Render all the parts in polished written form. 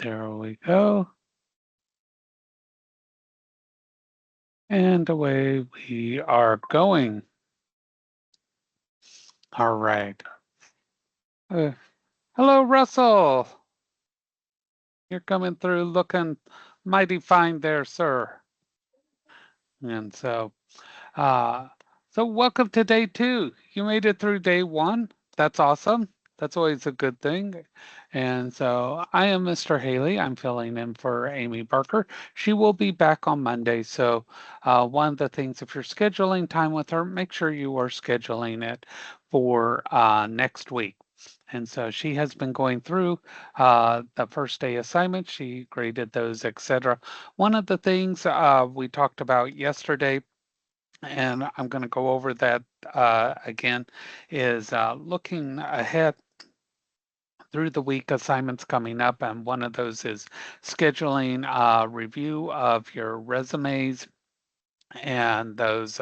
There we go. And away we are going. All right. Hello, Russell. You're coming through looking mighty fine there, sir. And uh, so welcome to day 2. You made it through day 1. That's awesome. That's always a good thing. And so I am Mr. Haley. I'm filling in for Amy Barker. She will be back on Monday. So one of the things, if you're scheduling time with her, make sure you are scheduling it for next week. And so she has been going through the first day assignments. She graded those, etc. One of the things we talked about yesterday, and I'm going to go over that again, is looking ahead through the week, assignments coming up, and one of those is scheduling a review of your resumes and those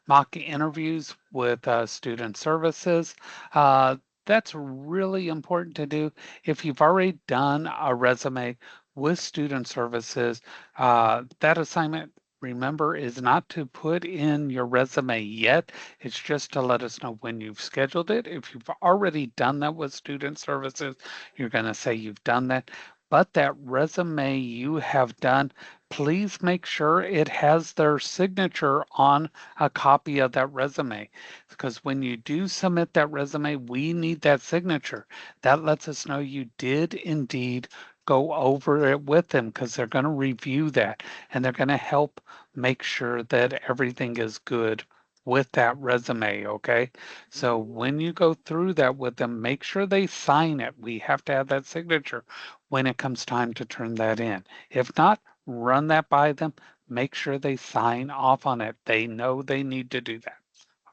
mock interviews with student services. That's really important to do. If you've already done a resume with student services, that assignment, remember, is not to put in your resume yet. It's just to let us know when you've scheduled it. If you've already done that with student services, you're going to say you've done that. But that resume you have done, please make sure it has their signature on a copy of that resume. Because when you do submit that resume, we need that signature. That lets us know you did indeed go over it with them, because they're going to review that and they're going to help make sure that everything is good with that resume, okay? So when you go through that with them, make sure they sign it. We have to have that signature when it comes time to turn that in. If not, run that by them. Make sure they sign off on it. They know they need to do that.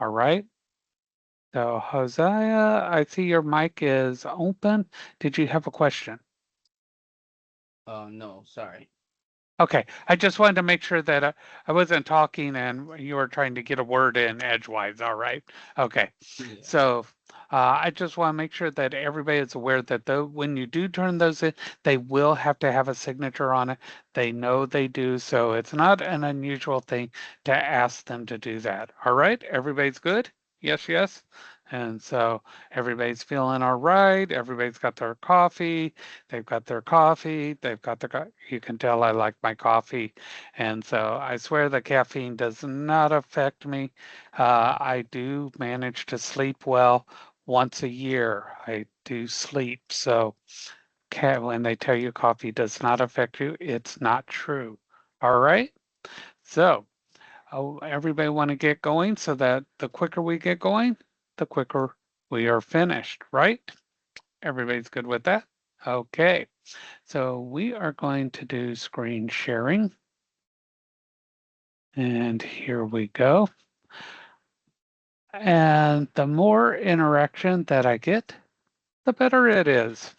All right. So, Hosea, I see your mic is open. Did you have a question? No, sorry. Okay, I just wanted to make sure that I wasn't talking and you were trying to get a word in edgewise. All right. Okay. Yeah. So I just want to make sure that everybody is aware that when you do turn those in, they will have to have a signature on it. They know they do. So it's not an unusual thing to ask them to do that. All right. Everybody's good? Yes, yes. And so everybody's feeling all right. Everybody's got their coffee. They've got their coffee. They've got their, you can tell I like my coffee. And so I swear the caffeine does not affect me. I do manage to sleep well once a year. I do sleep. So when they tell you coffee does not affect you, it's not true. All right. So everybody want to get going so that the quicker we get going, the quicker we are finished, right? Everybody's good with that? Okay. So we are going to do screen sharing. And here we go. And the more interaction that I get, the better it is,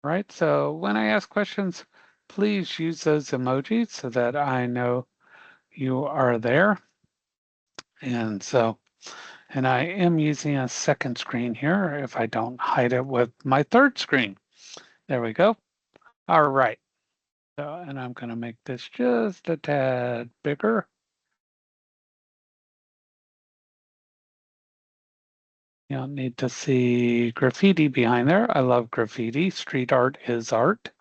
right? So when I ask questions, please use those emojis so that I know you are there. And so, and I am using a second screen here if I don't hide it with my third screen. There we go. All right. So, and I'm going to make this just a tad bigger. You don't need to see graffiti behind there. I love graffiti. Street art is art.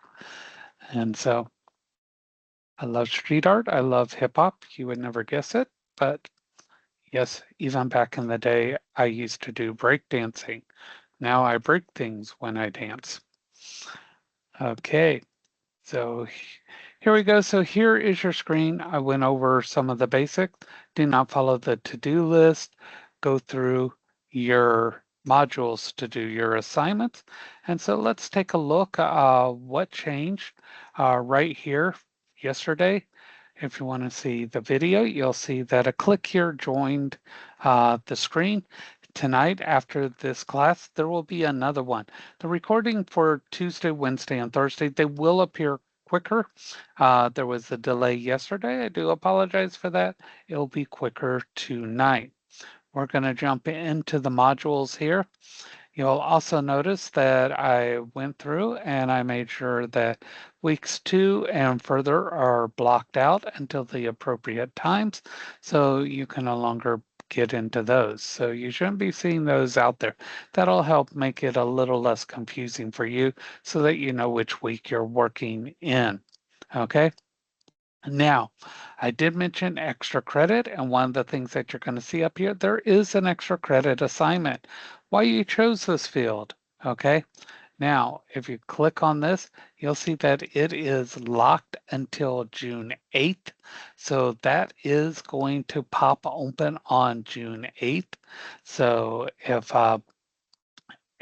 And so I love street art. I love hip hop. You would never guess it. But yes, even back in the day, I used to do break dancing. Now I break things when I dance. Okay, so here we go. So here is your screen. I went over some of the basics. Do not follow the to-do list. Go through your modules to do your assignments. And so let's take a look what changed right here yesterday. If you want to see the video, you'll see that a click here joined the screen. Tonight, after this class, there will be another one. The recording for Tuesday, Wednesday, and Thursday, they will appear quicker. There was a delay yesterday. I do apologize for that. It'll be quicker tonight. We're going to jump into the modules here. You'll also notice that I went through and I made sure that weeks 2 and further are blocked out until the appropriate times, so you can no longer get into those. So you shouldn't be seeing those out there. That'll help make it a little less confusing for you so that you know which week you're working in. Okay? Now, I did mention extra credit, and one of the things that you're going to see up here, there is an extra credit assignment. Why you chose this field, okay? Now, if you click on this, you'll see that it is locked until June 8th. So that is going to pop open on June 8th. So if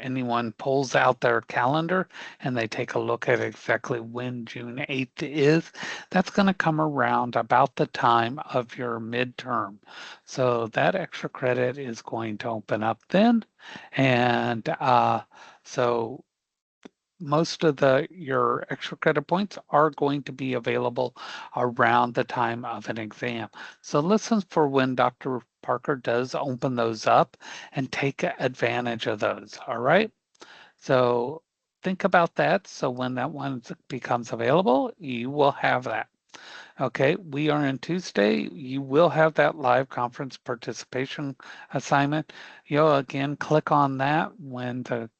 anyone pulls out their calendar and they take a look at exactly when June 8th is, that's going to come around about the time of your midterm. So that extra credit is going to open up then. And so most of your extra credit points are going to be available around the time of an exam. So listen for when Dr. Parker does open those up and take advantage of those. All right. So think about that. So when that one becomes available, you will have that. Okay, we are in Tuesday. You will have that live conference participation assignment. You'll again click on that when the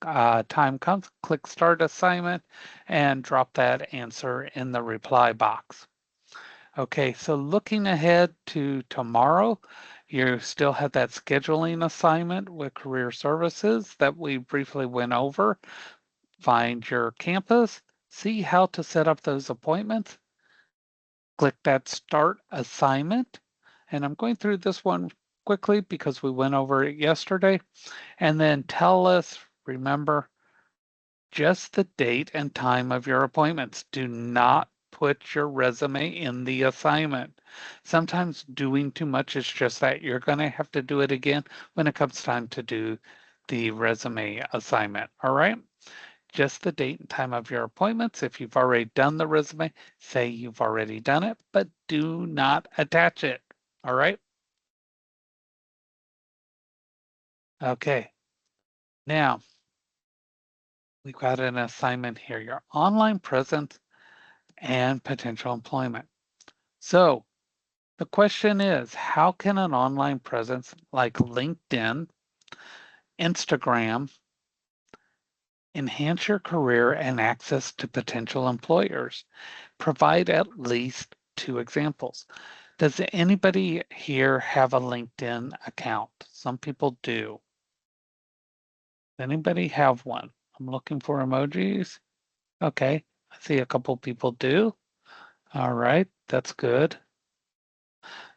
time comes, click start assignment and drop that answer in the reply box. Okay, so looking ahead to tomorrow, you still have that scheduling assignment with Career Services that we briefly went over. Find your campus, see how to set up those appointments, click that start assignment. And I'm going through this one quickly because we went over it yesterday. And then tell us, remember, just the date and time of your appointments. Do not put your resume in the assignment. Sometimes doing too much is just that. You're going to have to do it again when it comes time to do the resume assignment. All right? Just the date and time of your appointments. If you've already done the resume, say you've already done it, but do not attach it. All right? Okay. Now, we've got an assignment here, your online presence and potential employment. So the question is, how can an online presence like LinkedIn, Instagram, enhance your career and access to potential employers? Provide at least 2 examples. Does anybody here have a LinkedIn account? Some people do. Does anybody have one? I'm looking for emojis. Okay, I see a couple people do. All right, that's good.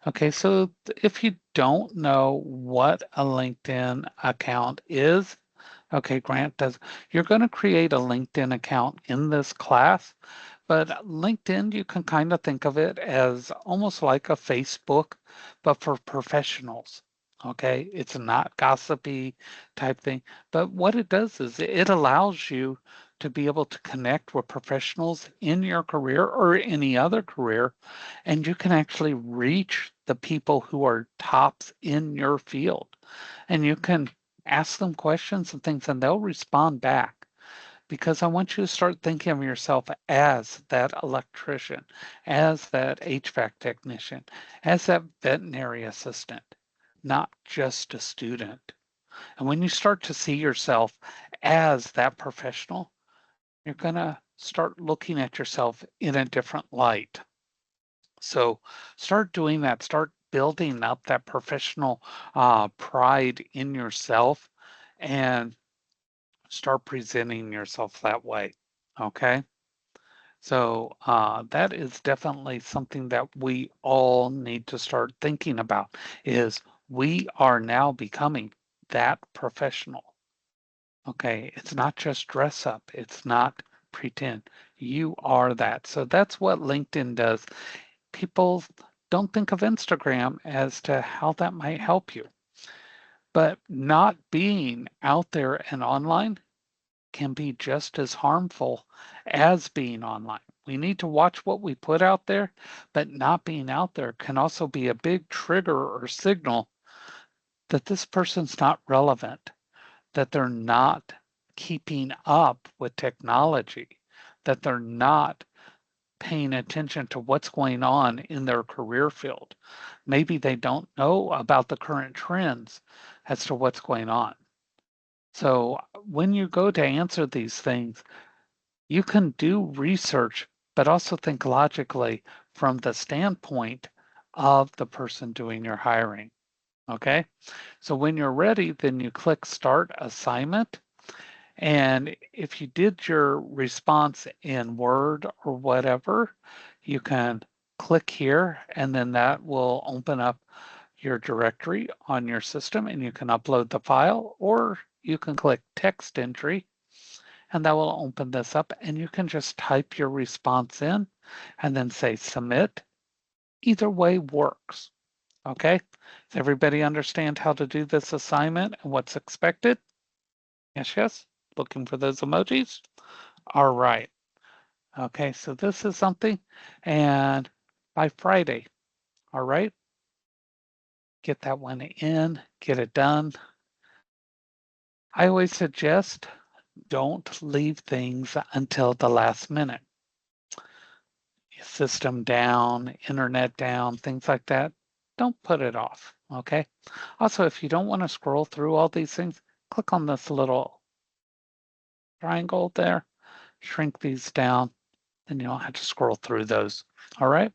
Okay, so if you don't know what a LinkedIn account is, okay, Grant does. You're going to create a LinkedIn account in this class, but LinkedIn, you can kind of think of it as almost like a Facebook, but for professionals. Okay, it's not gossipy type thing, but what it does is it allows you to be able to connect with professionals in your career or any other career, and you can actually reach the people who are tops in your field. And you can ask them questions and things, and they'll respond back. Because I want you to start thinking of yourself as that electrician, as that HVAC technician, as that veterinary assistant, not just a student. And when you start to see yourself as that professional, you're going to start looking at yourself in a different light. So start doing that. Start building up that professional pride in yourself and start presenting yourself that way. Okay. So that is definitely something that we all need to start thinking about is we are now becoming that professional. Okay. It's not just dress up. It's not pretend. You are that. So that's what LinkedIn does. People don't think of Instagram as to how that might help you. But not being out there and online can be just as harmful as being online. We need to watch what we put out there, but not being out there can also be a big trigger or signal that this person's not relevant. that they're not keeping up with technology, that they're not paying attention to what's going on in their career field. Maybe they don't know about the current trends as to what's going on. So when you go to answer these things, you can do research, but also think logically from the standpoint of the person doing your hiring. Okay. So when you're ready, then you click Start Assignment. And if you did your response in Word or whatever, you can click here and then that will open up your directory on your system and you can upload the file, or you can click Text Entry and that will open this up and you can just type your response in and then say Submit. Either way works. Okay, does everybody understand how to do this assignment and what's expected? Yes, yes. Looking for those emojis. All right. Okay, so this is something, and by Friday, all right, get that one in, get it done. I always suggest don't leave things until the last minute. System down, internet down, things like that. Don't put it off, okay? Also, if you don't want to scroll through all these things, click on this little triangle there, shrink these down, then you don't have to scroll through those. All right.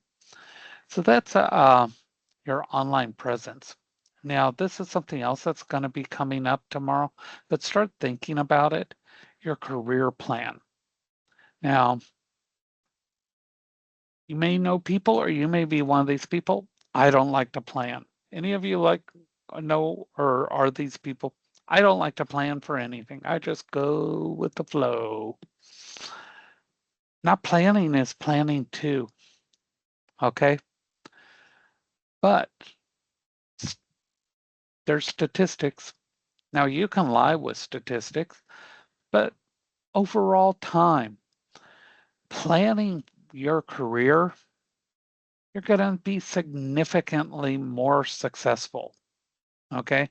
So that's your online presence. Now, this is something else that's going to be coming up tomorrow, but start thinking about it, your career plan. Now, you may know people or you may be one of these people. I don't like to plan. Any of you like know or are these people? I don't like to plan for anything. I just go with the flow. Not planning is planning too. Okay. But there's statistics. Now you can lie with statistics, but overall time, planning your career, you're going to be significantly more successful. Okay.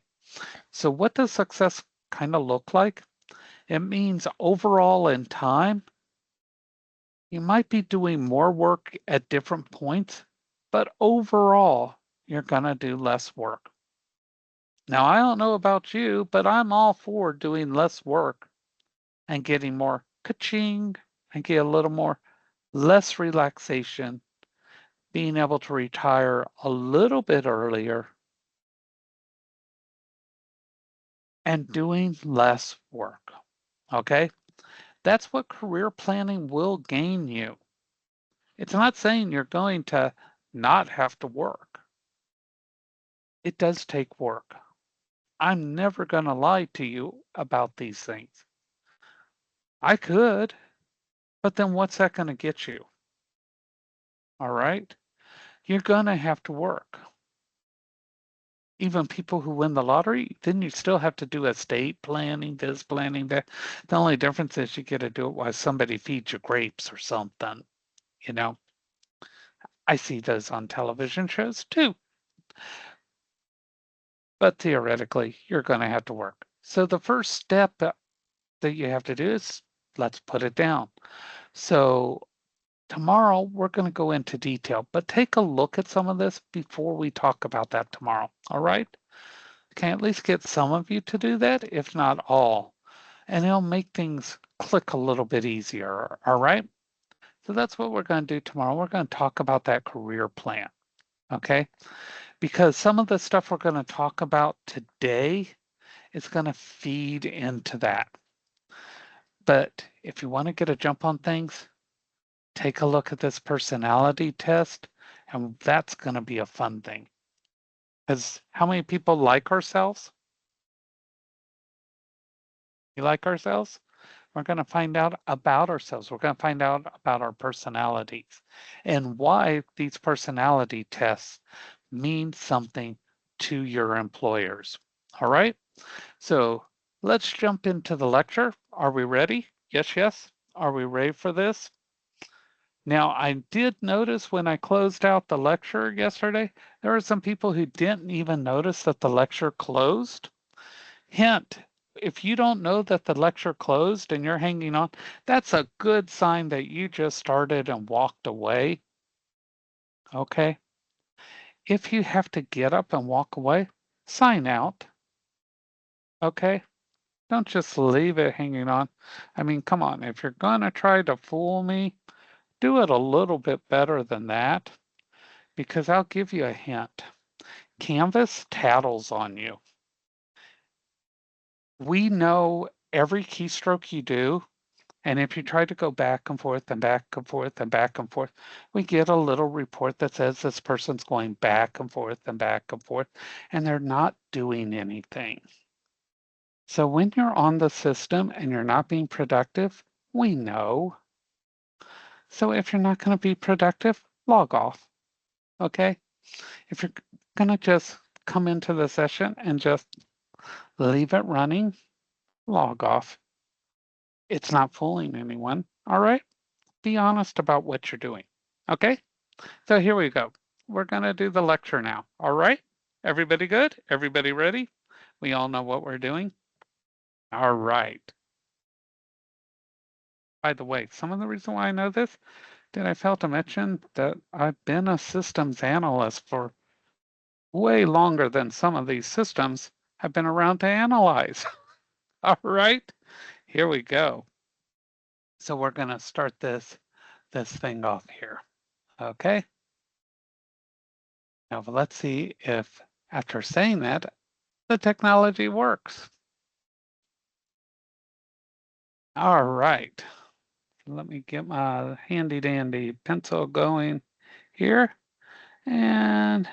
So what does success kind of look like? It means overall in time, you might be doing more work at different points, but overall, you're going to do less work. Now, I don't know about you, but I'm all for doing less work and getting more ka-ching and get a little more less relaxation, being able to retire a little bit earlier and doing less work. Okay? That's what career planning will gain you. It's not saying you're going to not have to work. It does take work. I'm never going to lie to you about these things. I could, but then what's that going to get you? All right? You're going to have to work. Even people who win the lottery, then you still have to do estate planning, this planning, that. The only difference is you get to do it while somebody feeds you grapes or something, you know. I see those on television shows too. But theoretically, you're going to have to work. So the first step that you have to do is let's put it down. So tomorrow we're going to go into detail, but take a look at some of this before we talk about that tomorrow. All right? Can at least get some of you to do that, if not all. And it'll make things click a little bit easier. All right? So that's what we're going to do tomorrow. We're going to talk about that career plan. Okay? Because some of the stuff we're going to talk about today is going to feed into that. But if you want to get a jump on things, take a look at this personality test, and that's going to be a fun thing. Because how many people like ourselves? You like ourselves? We're going to find out about ourselves. We're going to find out about our personalities and why these personality tests mean something to your employers. All right? So let's jump into the lecture. Are we ready? Yes, yes. Are we ready for this? Now, I did notice when I closed out the lecture yesterday, there were some people who didn't even notice that the lecture closed. Hint, if you don't know that the lecture closed and you're hanging on, that's a good sign that you just started and walked away. Okay. If you have to get up and walk away, sign out. Okay. Don't just leave it hanging on. I mean, come on. If you're going to try to fool me, do it a little bit better than that, because I'll give you a hint. Canvas tattles on you. We know every keystroke you do. And if you try to go back and forth and back and forth and back and forth, we get a little report that says this person's going back and forth and back and forth, and they're not doing anything. So when you're on the system and you're not being productive, we know. So if you're not going to be productive, log off. Okay? If you're going to just come into the session and just leave it running, log off. It's not fooling anyone. All right? Be honest about what you're doing. Okay? So here we go. We're going to do the lecture now. All right? Everybody good? Everybody ready? We all know what we're doing? All right. By the way, some of the reason why I know this, did I fail to mention that I've been a systems analyst for way longer than some of these systems have been around to analyze. All right? Here we go. So we're going to start this thing off here. Okay? Now let's see if after saying that, the technology works. All right. Let me get my handy dandy pencil going here. And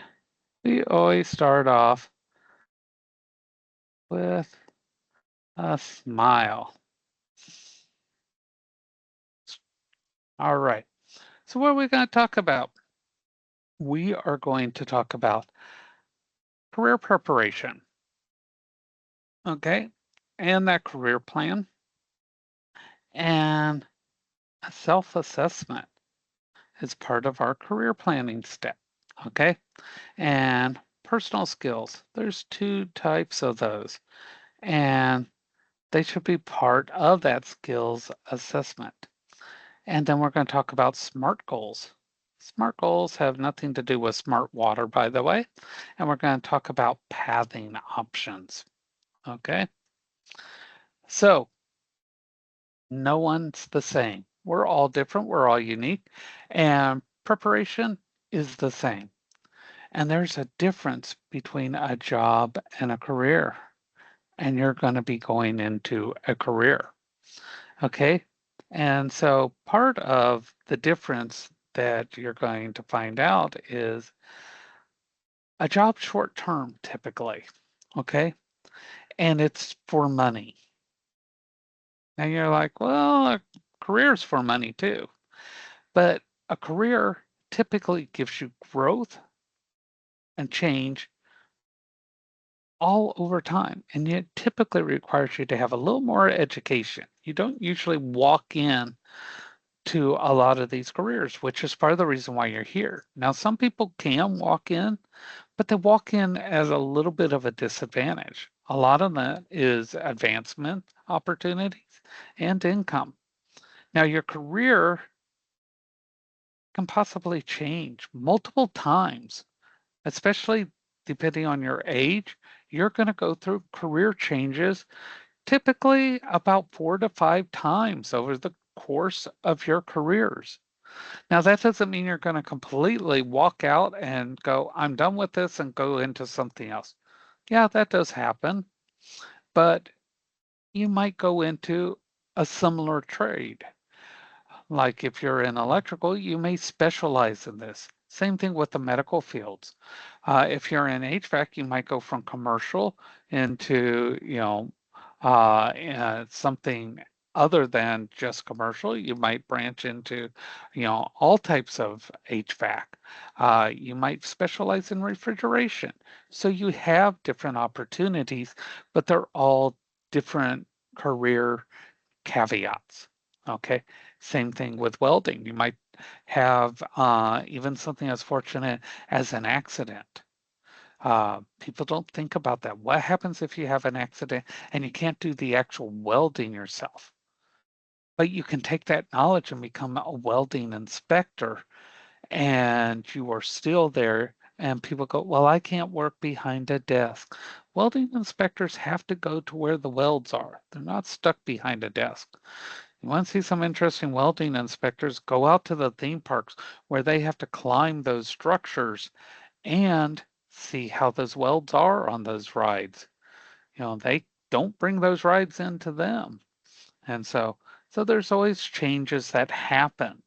we always start off with a smile. All right. So what are we going to talk about? We are going to talk about career preparation. Okay. And that career plan and a self-assessment is part of our career planning step. Okay. And personal skills. There's two types of those. And they should be part of that skills assessment. And then we're going to talk about SMART goals. SMART goals have nothing to do with smart water, by the way. And we're going to talk about pathing options. Okay. So no one's the same. We're all different. We're all unique. And preparation is the same. And there's a difference between a job and a career. And you're going to be going into a career. Okay. And so part of the difference that you're going to find out is a job short term typically. Okay. And it's for money. And you're like, well, a career's for money too. But a career typically gives you growth and change all over time. And it typically requires you to have a little more education. You don't usually walk in to a lot of these careers, which is part of the reason why you're here. Now, some people can walk in, but they walk in as a little bit of a disadvantage. A lot of that is advancement opportunities and income. Now, your career can possibly change multiple times, especially depending on your age. You're going to go through career changes typically about 4 to 5 times over the course of your careers. Now, that doesn't mean you're going to completely walk out and go, I'm done with this and go into something else. Yeah, that does happen, but you might go into a similar trade. Like if you're in electrical, you may specialize in this. Same thing with the medical fields. If you're in HVAC, you might go from commercial into, something other than just commercial. You might branch into, all types of HVAC. You might specialize in refrigeration. So you have different opportunities, but they're all different career caveats. Okay. Same thing with welding. You might have even something as fortunate as an accident. People don't think about that. What happens if you have an accident and you can't do the actual welding yourself? But you can take that knowledge and become a welding inspector, and you are still there. And people go, well, I can't work behind a desk. Welding inspectors have to go to where the welds are. They're not stuck behind a desk. You want to see some interesting welding inspectors? Go out to the theme parks where they have to climb those structures and see how those welds are on those rides. They don't bring those rides into them. And so there's always changes that happen.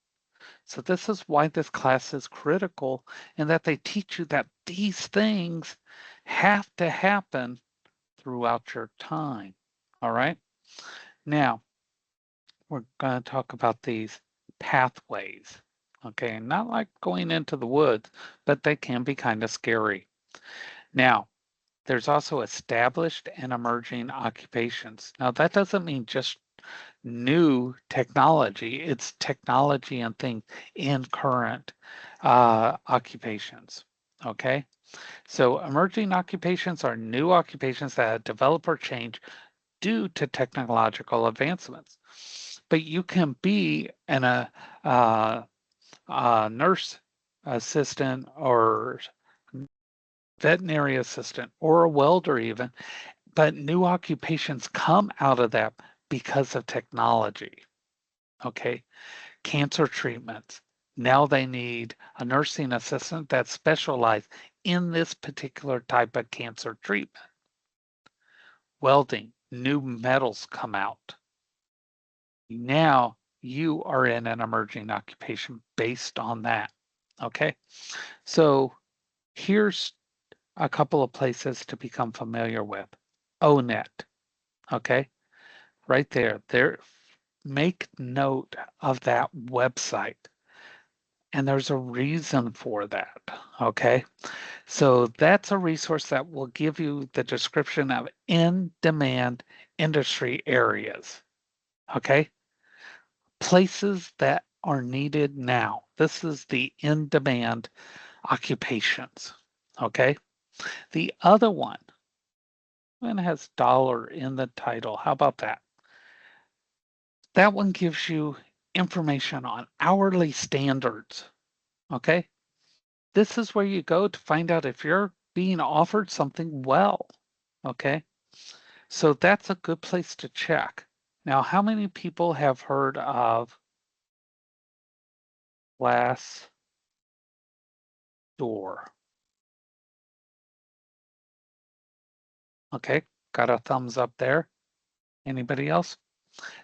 So this is why this class is critical, in that they teach you that these things have to happen throughout your time. All right. Now we're going to talk about these pathways. Okay. Not like going into the woods, but they can be kind of scary. Now, there's also established and emerging occupations. Now, that doesn't mean just new technology, it's technology and things in current occupations. Okay, so emerging occupations are new occupations that develop or change due to technological advancements. But you can be uh, a nurse assistant or veterinary assistant or a welder even, but new occupations come out of that because of technology. Okay, cancer treatments. Now they need a nursing assistant that specializes in this particular type of cancer treatment. Welding, new metals come out. Now you are in an emerging occupation based on that. Okay, so here's a couple of places to become familiar with. ONET, okay, right there. Make note of that website. And there's a reason for that, okay? So that's a resource that will give you the description of in-demand industry areas, okay? Places that are needed now. This is the in-demand occupations, okay? The other one has dollar in the title. How about that? That one gives you information on hourly standards, okay? This is where you go to find out if you're being offered something well, okay? So that's a good place to check. Now, how many people have heard of Glassdoor? Okay, got a thumbs up there. Anybody else?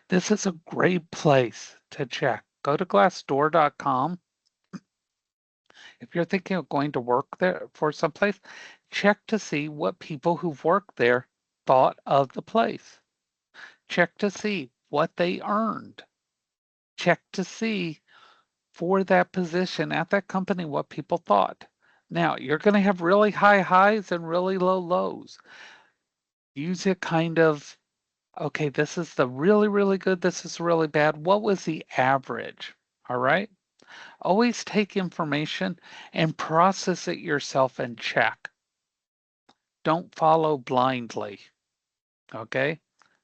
This is a great place to check. Go to glassdoor.com. If you're thinking of going to work there for someplace, check to see what people who've worked there thought of the place. Check to see what they earned. Check to see for that position at that company what people thought. Now, you're going to have really high highs and really low lows. Use it kind of, okay, this is the really, really good, this is really bad. What was the average? All right. Always take information and process it yourself and check. Don't follow blindly. Okay.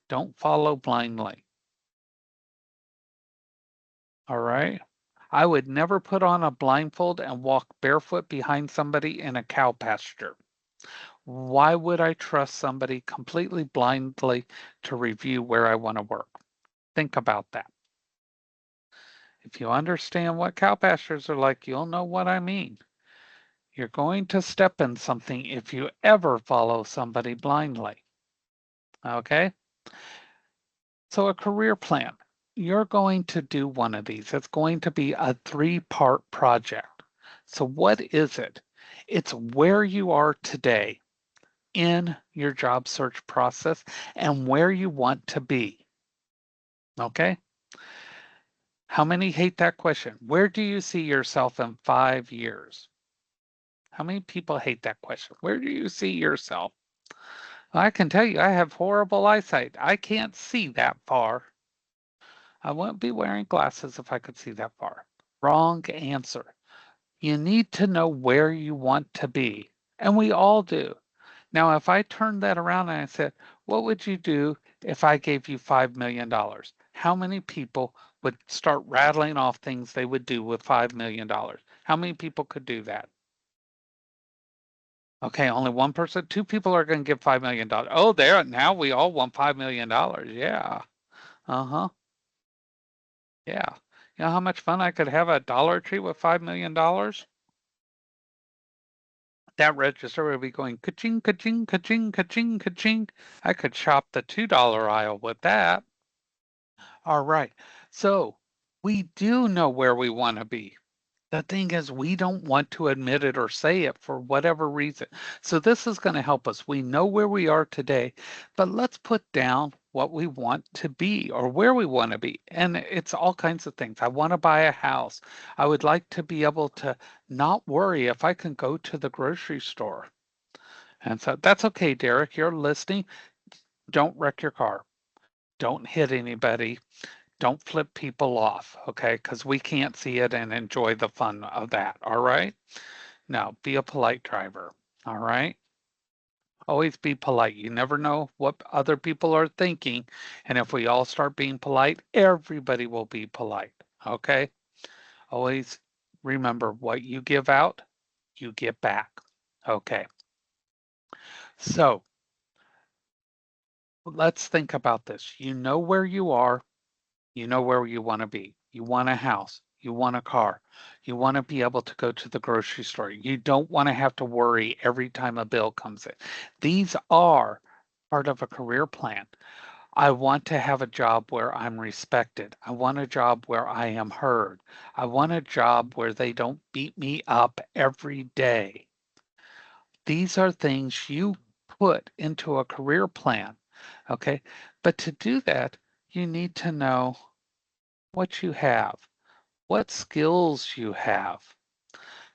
Don't follow blindly. All right. I would never put on a blindfold and walk barefoot behind somebody in a cow pasture. Why would I trust somebody completely blindly to review where I want to work? Think about that. If you understand what cow pastures are like, you'll know what I mean. You're going to step in something if you ever follow somebody blindly. Okay? So, a career plan. You're going to do one of these. It's going to be a three-part project. So, what is it? It's where you are today in your job search process and where you want to be. Okay? How many hate that question? Where do you see yourself in 5 years? How many people hate that question? Where do you see yourself? I can tell you, I have horrible eyesight. I can't see that far. I wouldn't be wearing glasses if I could see that far. Wrong answer. You need to know where you want to be. And we all do. Now, if I turned that around and I said, what would you do if I gave you $5 million? How many people would start rattling off things they would do with $5 million? How many people could do that? Okay, only one person. Two people are going to give $5 million. Oh, there, now we all want $5 million. Yeah. Uh-huh. Yeah. You know how much fun I could have at Dollar Tree with $5 million? That register would be going ka-ching, ka-ching, ka-ching, ka-ching, ka-ching. I could shop the $2 aisle with that. All right. So we do know where we want to be. The thing is, we don't want to admit it or say it for whatever reason. So this is going to help us. We know where we are today, but let's put down what we want to be or where we want to be. And it's all kinds of things. I want to buy a house. I would like to be able to not worry if I can go to the grocery store. And so that's okay, Derek. You're listening. Don't wreck your car. Don't hit anybody. Don't flip people off, okay? Because we can't see it and enjoy the fun of that, all right? Now, be a polite driver, all right? Always be polite. You never know what other people are thinking. And if we all start being polite, everybody will be polite, okay? Always remember what you give out, you get back, okay? So let's think about this. You know where you are. You know where you want to be. You want a house. You want a car. You want to be able to go to the grocery store. You don't want to have to worry every time a bill comes in. These are part of a career plan. I want to have a job where I'm respected. I want a job where I am heard. I want a job where they don't beat me up every day. These are things you put into a career plan. Okay. But to do that, you need to know what you have, what skills you have.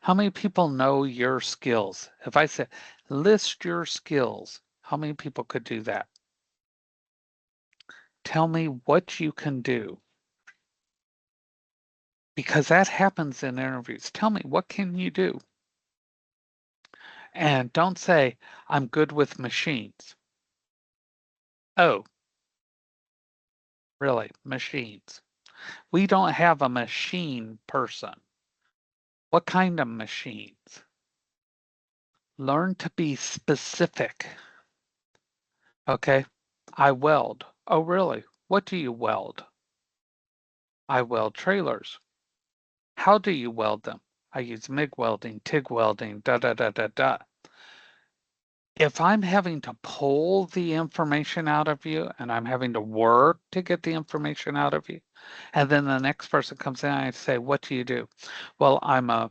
How many people know your skills? If I said, list your skills, how many people could do that? Tell me what you can do because that happens in interviews. Tell me, what can you do? And don't say, I'm good with machines. Oh, really? Machines. We don't have a machine person. What kind of machines? Learn to be specific. Okay. I weld. Oh, really? What do you weld? I weld trailers. How do you weld them? I use MIG welding, TIG welding, da da da da da. If I'm having to pull the information out of you and I'm having to work to get the information out of you, and then the next person comes in and I say, what do you do? Well, I'm a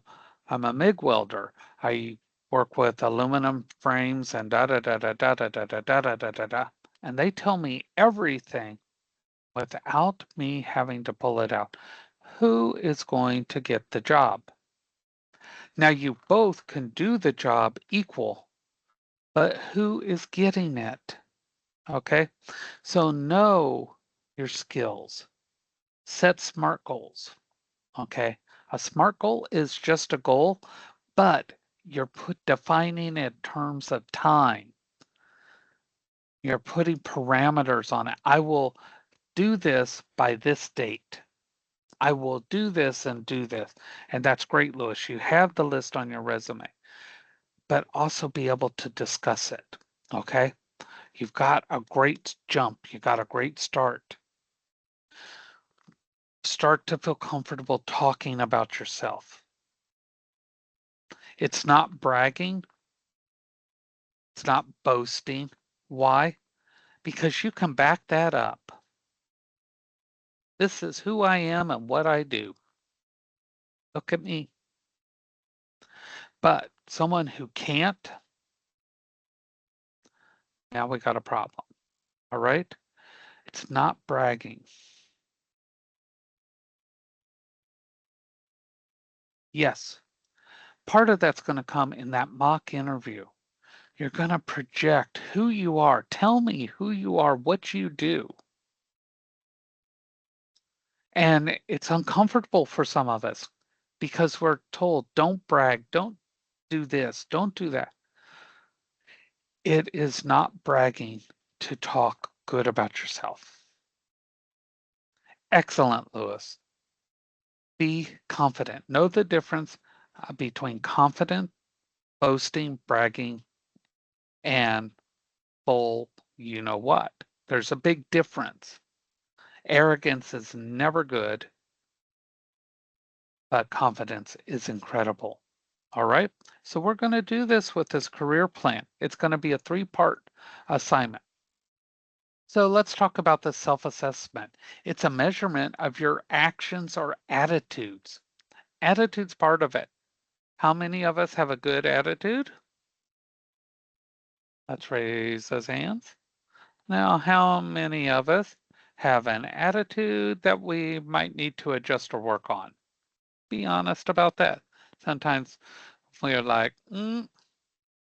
MIG welder. I work with aluminum frames and da da da da da da da da da da da da da. And they tell me everything without me having to pull it out. Who is going to get the job? Now you both can do the job equal, but who is getting it? Okay. So know your skills. Set SMART goals. Okay. A SMART goal is just a goal, but you're defining it in terms of time. You're putting parameters on it. I will do this by this date. I will do this and do this. And that's great, Lewis. You have the list on your resume, but also be able to discuss it. Okay. You've got a great jump. You got a great start. Start to feel comfortable talking about yourself. It's not bragging. It's not boasting. Why? Because you can back that up. This is who I am and what I do. Look at me. But someone who can't, now we got a problem. All right. It's not bragging. Yes, part of that's going to come in that mock interview. You're going to project who you are. Tell me who you are, what you do. And it's uncomfortable for some of us because we're told, don't brag, don't do this, don't do that. It is not bragging to talk good about yourself. Excellent, Lewis. Be confident. Know the difference between confident, boasting, bragging, and full you know what. There's a big difference. Arrogance is never good, but confidence is incredible. All right. So we're going to do this with this career plan. It's going to be a 3-part assignment. So let's talk about the self-assessment. It's a measurement of your actions or attitudes. Attitude's part of it. How many of us have a good attitude? Let's raise those hands. Now, how many of us have an attitude that we might need to adjust or work on? Be honest about that. Sometimes we're like,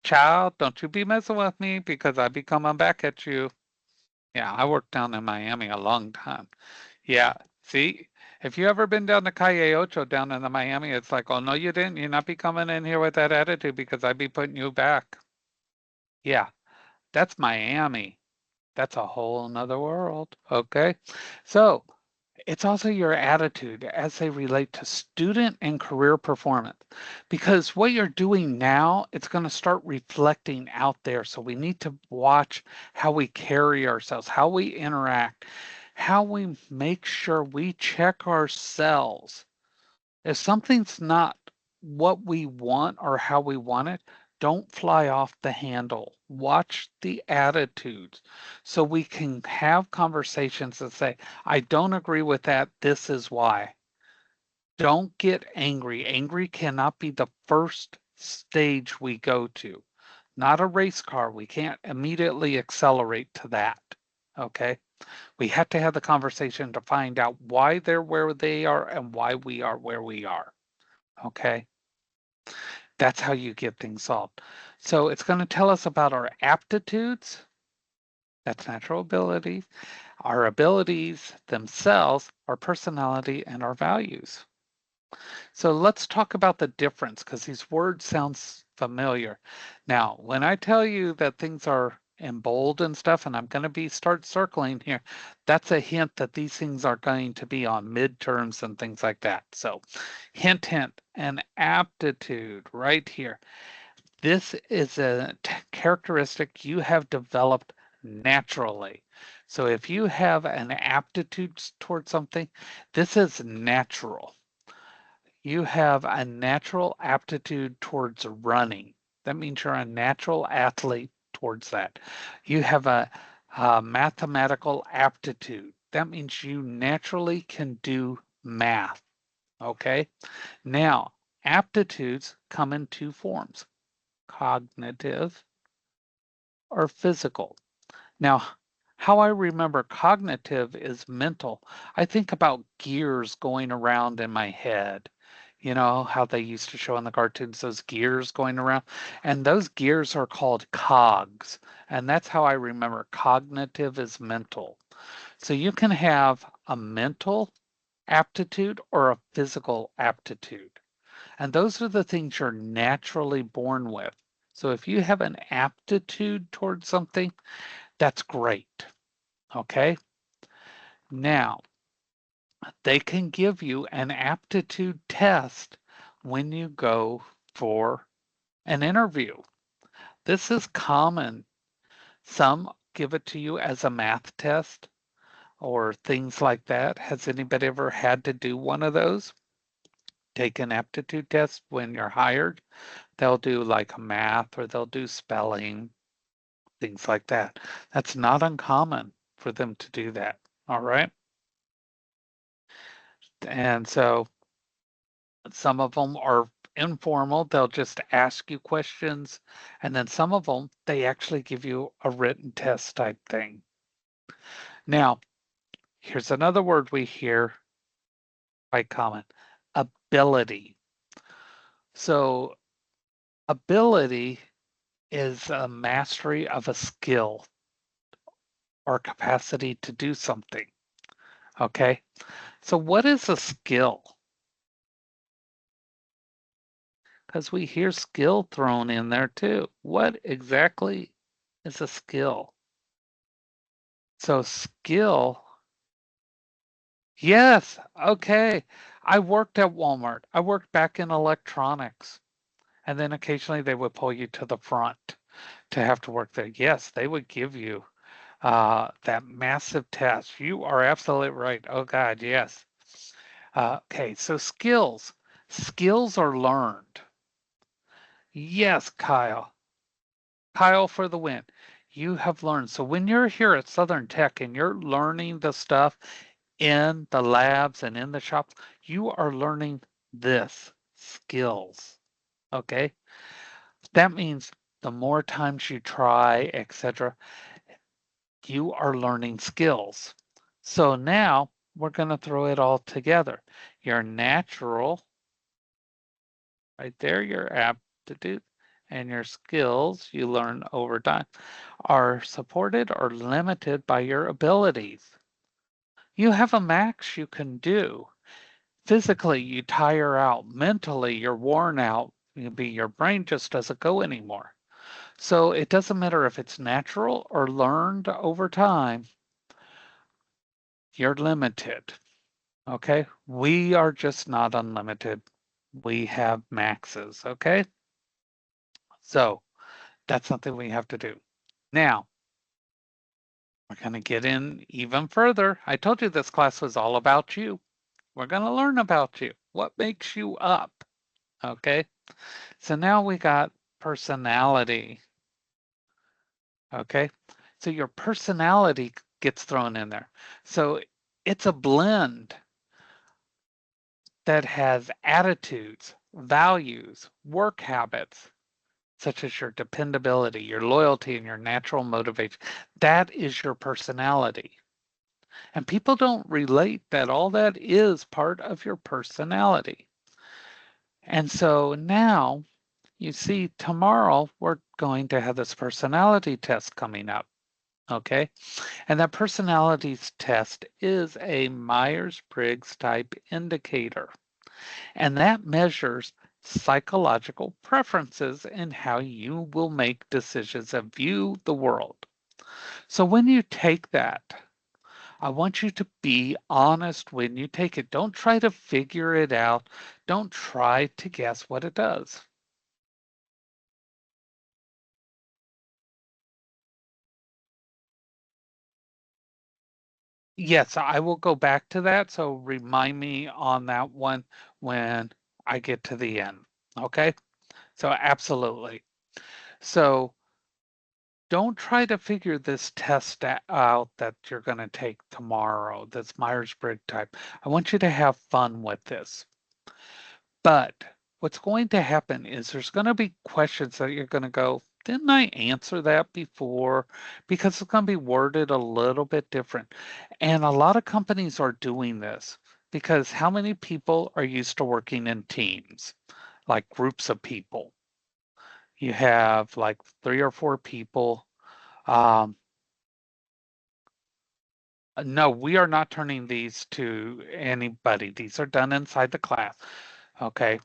child, don't you be messing with me because I be coming back at you. Yeah, I worked down in Miami a long time. Yeah, see, if you ever been down to Calle Ocho down in the Miami, it's like, oh no, you didn't. You're not be coming in here with that attitude because I'd be putting you back. Yeah, that's Miami. That's a whole nother world. Okay. So it's also your attitude as they relate to student and career performance. Because what you're doing now, it's going to start reflecting out there. So we need to watch how we carry ourselves, how we interact, how we make sure we check ourselves. If something's not what we want or how we want it, don't fly off the handle. Watch the attitudes so we can have conversations that say, I don't agree with that. This is why. Don't get angry. Angry cannot be the first stage we go to. Not a race car. We can't immediately accelerate to that. Okay. We have to have the conversation to find out why they're where they are and why we are where we are. Okay. That's how you get things solved. So it's going to tell us about our aptitudes, that's natural abilities, our abilities themselves, our personality, and our values. So let's talk about the difference because these words sound familiar. Now, when I tell you that things are in bold and stuff, and I'm going to start circling here, that's a hint that these things are going to be on midterms and things like that. So hint, hint, an aptitude right here. This is a characteristic you have developed naturally. So if you have an aptitude towards something, this is natural. You have a natural aptitude towards running. That means you're a natural athlete towards that. You have a mathematical aptitude. That means you naturally can do math. Okay. Now, aptitudes come in 2 forms, cognitive or physical. Now, how I remember cognitive is mental. I think about gears going around in my head. You know how they used to show in the cartoons those gears going around? And those gears are called cogs. And that's how I remember cognitive is mental. So you can have a mental aptitude or a physical aptitude. And those are the things you're naturally born with. So if you have an aptitude towards something, that's great. Okay. Now, they can give you an aptitude test when you go for an interview. This is common. Some give it to you as a math test or things like that. Has anybody ever had to do one of those? Take an aptitude test when you're hired? They'll do like math or they'll do spelling, things like that. That's not uncommon for them to do that. All right. And so some of them are informal. They'll just ask you questions. And then some of them, they actually give you a written test type thing. Now, here's another word we hear quite common, ability. So ability is a mastery of a skill or capacity to do something. Okay. So what is a skill? Because we hear skill thrown in there too. What exactly? is a skill. So skill, yes, okay. I worked at Walmart. I worked back in electronics. And then occasionally they would pull you to the front to have to work there. Yes, they would give you that massive test. You are absolutely right. Oh God, yes. Okay, so skills. Skills are learned. Yes, Kyle. Kyle for the win. You have learned. So when you're here at Southern Tech and you're learning the stuff in the labs and in the shops, you are learning this skills. Okay? That means the more times you try, etc., you are learning skills. So now we're going to throw it all together. Your natural, right there, your aptitude and your skills you learn over time are supported or limited by your abilities. You have a max you can do. Physically, you tire out. Mentally, you're worn out. Your brain just doesn't go anymore. So it doesn't matter if it's natural or learned over time, you're limited. Okay? We are just not unlimited. We have maxes. Okay? So that's something we have to do. Now, we're going to get in even further. I told you this class was all about you. We're going to learn about you. What makes you up? Okay? So now we got personality. Okay? So your personality gets thrown in there. So it's a blend that has attitudes, values, work habits, such as your dependability, your loyalty, and your natural motivation. That is your personality. And people don't relate that all that is part of your personality. And so now you see, tomorrow we're going to have this personality test coming up. Okay. And that personality test is a Myers Briggs type indicator. And that measures psychological preferences in how you will make decisions and view the world. So when you take that, I want you to be honest when you take it. Don't try to figure it out. Don't try to guess what it does. Yes, I will go back to that. So remind me on that one when I get to the end. Okay. So absolutely. So don't try to figure this test out that you're going to take tomorrow, this Myers-Briggs type. I want you to have fun with this. But what's going to happen is there's going to be questions that you're going to go, didn't I answer that before? Because it's going to be worded a little bit different. And a lot of companies are doing this because how many people are used to working in teams, like groups of people? You have like 3 or 4 people. Um, no, we are not turning these to anybody. These are done inside the class. Okay.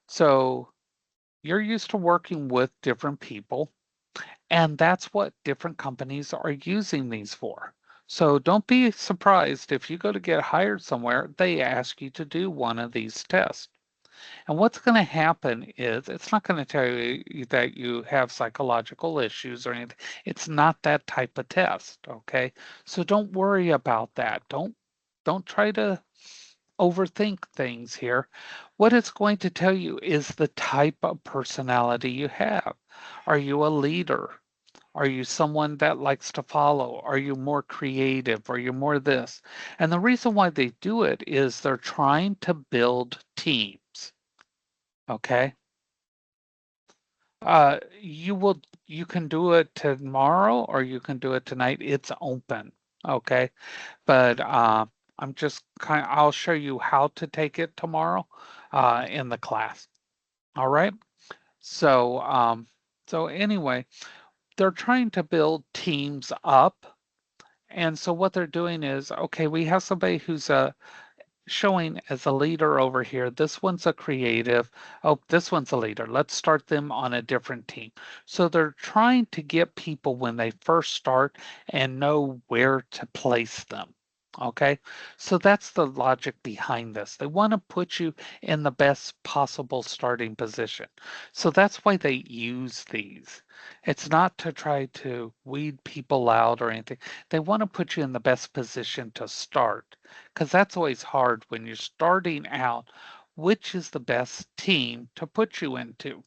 So you're used to working with different people, and that's what different companies are using these for. So don't be surprised if you go to get hired somewhere, they ask you to do one of these tests. And what's going to happen is it's not going to tell you that you have psychological issues or anything. It's not that type of test, okay? So don't worry about that. Don't try to overthink things here. What it's going to tell you is the type of personality you have. Are you a leader? Are you someone that likes to follow? Are you more creative? Are you more this? And the reason why they do it is they're trying to build teams. Okay. You can do it tomorrow or you can do it tonight. It's open. Okay. But I'm just I'll show you how to take it tomorrow in the class. All right. So so anyway, they're trying to build teams up. And so what they're doing is, okay, we have somebody who's showing as a leader over here. This one's a creative. Oh, this one's a leader. Let's start them on a different team. So they're trying to get people when they first start and know where to place them. Okay, so that's the logic behind this. They want to put you in the best possible starting position. So that's why they use these. It's not to try to weed people out or anything. They want to put you in the best position to start because that's always hard when you're starting out. Which is the best team to put you into?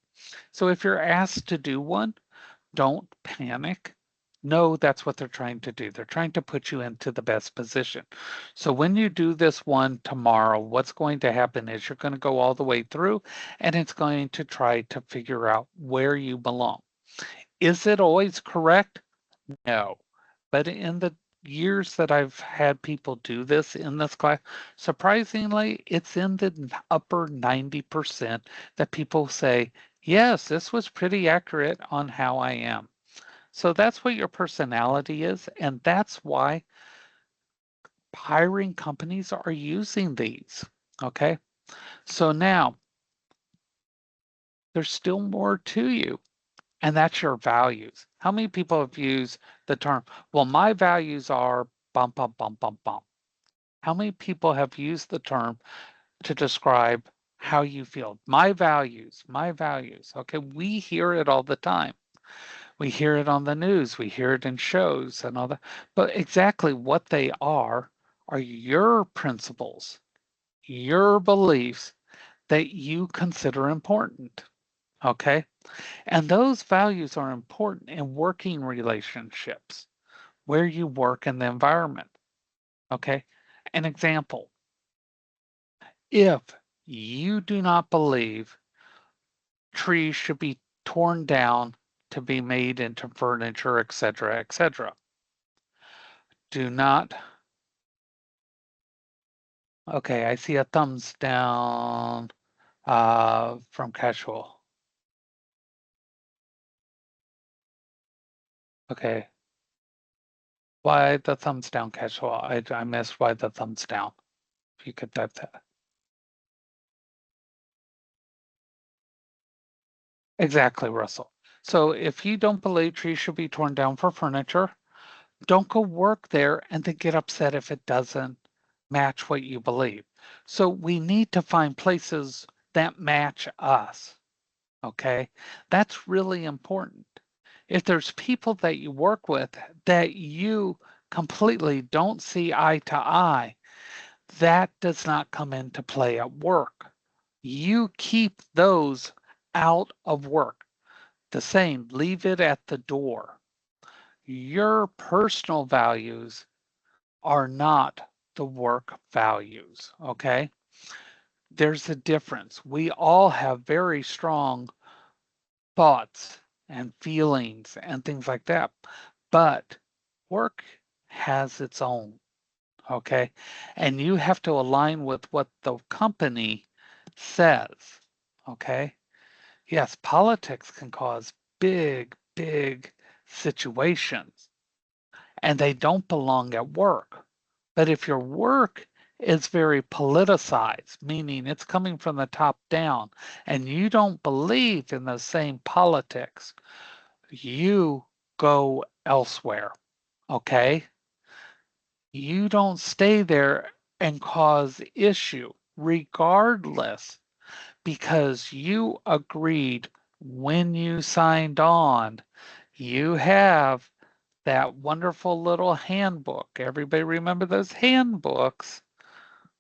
So if you're asked to do one, don't panic. No, that's what they're trying to do. They're trying to put you into the best position. So when you do this one tomorrow, what's going to happen is you're going to go all the way through and it's going to try to figure out where you belong. Is it always correct? No. But in the years that I've had people do this in this class, surprisingly, it's in the upper 90% that people say, yes, this was pretty accurate on how I am. So that's what your personality is. And that's why hiring companies are using these. Okay. So now there's still more to you, and that's your values. How many people have used the term, well, my values are bump, bump, bump, bump, bump? How many people have used the term to describe how you feel? My values, my values. Okay. We hear it all the time. We hear it on the news, we hear it in shows and all that. But exactly what they are your principles, your beliefs that you consider important. Okay. And those values are important in working relationships, where you work in the environment. Okay. An example, if you do not believe trees should be torn down to be made into furniture, etc., etc., do not. Okay, I see a thumbs down from casual. Okay, why the thumbs down, casual? I missed why the thumbs down. If you could type that. Exactly, Russell. So if you don't believe trees should be torn down for furniture, don't go work there and then get upset if it doesn't match what you believe. So we need to find places that match us. Okay, that's really important. If there's people that you work with that you completely don't see eye to eye, that does not come into play at work. You keep those out of work. The same, leave it at the door. Your personal values are not the work values, okay? There's a difference. We all have very strong thoughts and feelings and things like that. But work has its own, okay? And you have to align with what the company says, okay? Yes, politics can cause big, big situations, and they don't belong at work. But if your work is very politicized, meaning it's coming from the top down, and you don't believe in the same politics, you go elsewhere, okay? You don't stay there and cause issue regardless because you agreed when you signed on. You have that wonderful little handbook. Everybody remember those handbooks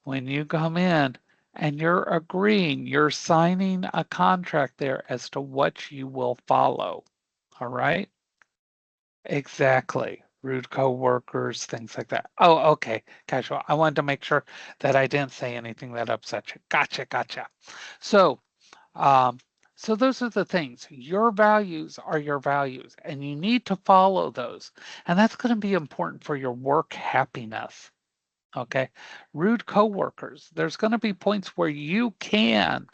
when you come in and you're agreeing, you're signing a contract there as to what you will follow. All right? Exactly. Rude coworkers, things like that. Oh, okay. Casual. I wanted to make sure that I didn't say anything that upset you. Gotcha, gotcha. So, um, so those are the things. Your values are your values, and you need to follow those. And that's going to be important for your work happiness. Okay. Rude coworkers. There's going to be points where you can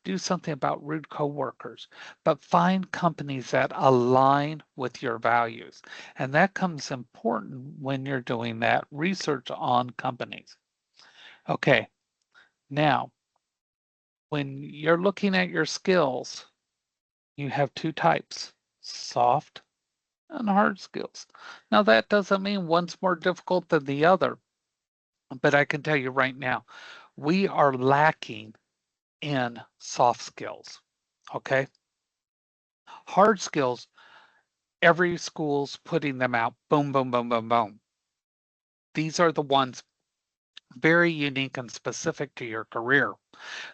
do something about rude coworkers, but find companies that align with your values. And that comes important when you're doing that research on companies. Okay. Now, when you're looking at your skills, you have two types, soft and hard skills. Now, that doesn't mean one's more difficult than the other, but I can tell you right now, we are lacking in soft skills. Okay. Hard skills, every school's putting them out. Boom, boom, boom, boom, boom. These are the ones very unique and specific to your career.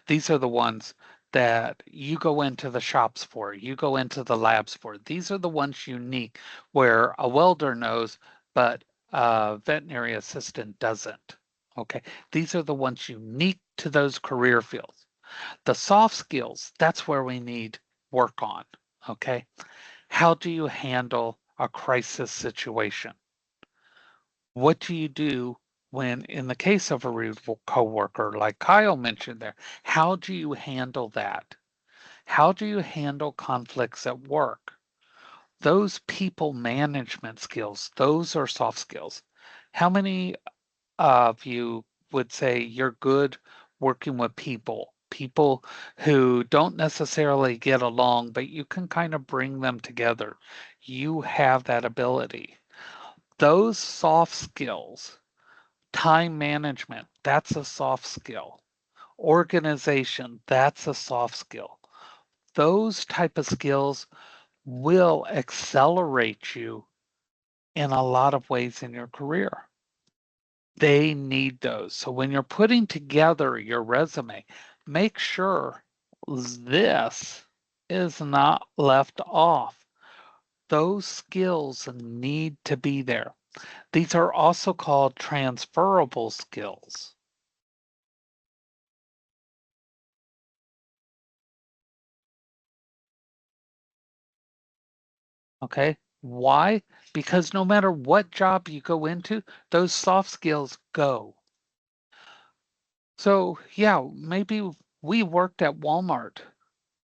These are the ones that you go into the shops for, you go into the labs for. These are the ones unique where a welder knows, but a veterinary assistant doesn't. Okay. These are the ones unique to those career fields. The soft skills, that's where we need work on. Okay. How do you handle a crisis situation? What do you do when, in the case of a rude coworker, like Kyle mentioned there, how do you handle that? How do you handle conflicts at work? Those people management skills, those are soft skills. How many of you would say you're good working with people? People who don't necessarily get along, but you can kind of bring them together. You have that ability. Those soft skills, time management, that's a soft skill. Organization, that's a soft skill. Those type of skills will accelerate you in a lot of ways in your career. They need those. So when you're putting together your resume, make sure this is not left off. Those skills need to be there. These are also called transferable skills. Okay. Why? Because no matter what job you go into, those soft skills go. So, yeah, maybe we worked at Walmart,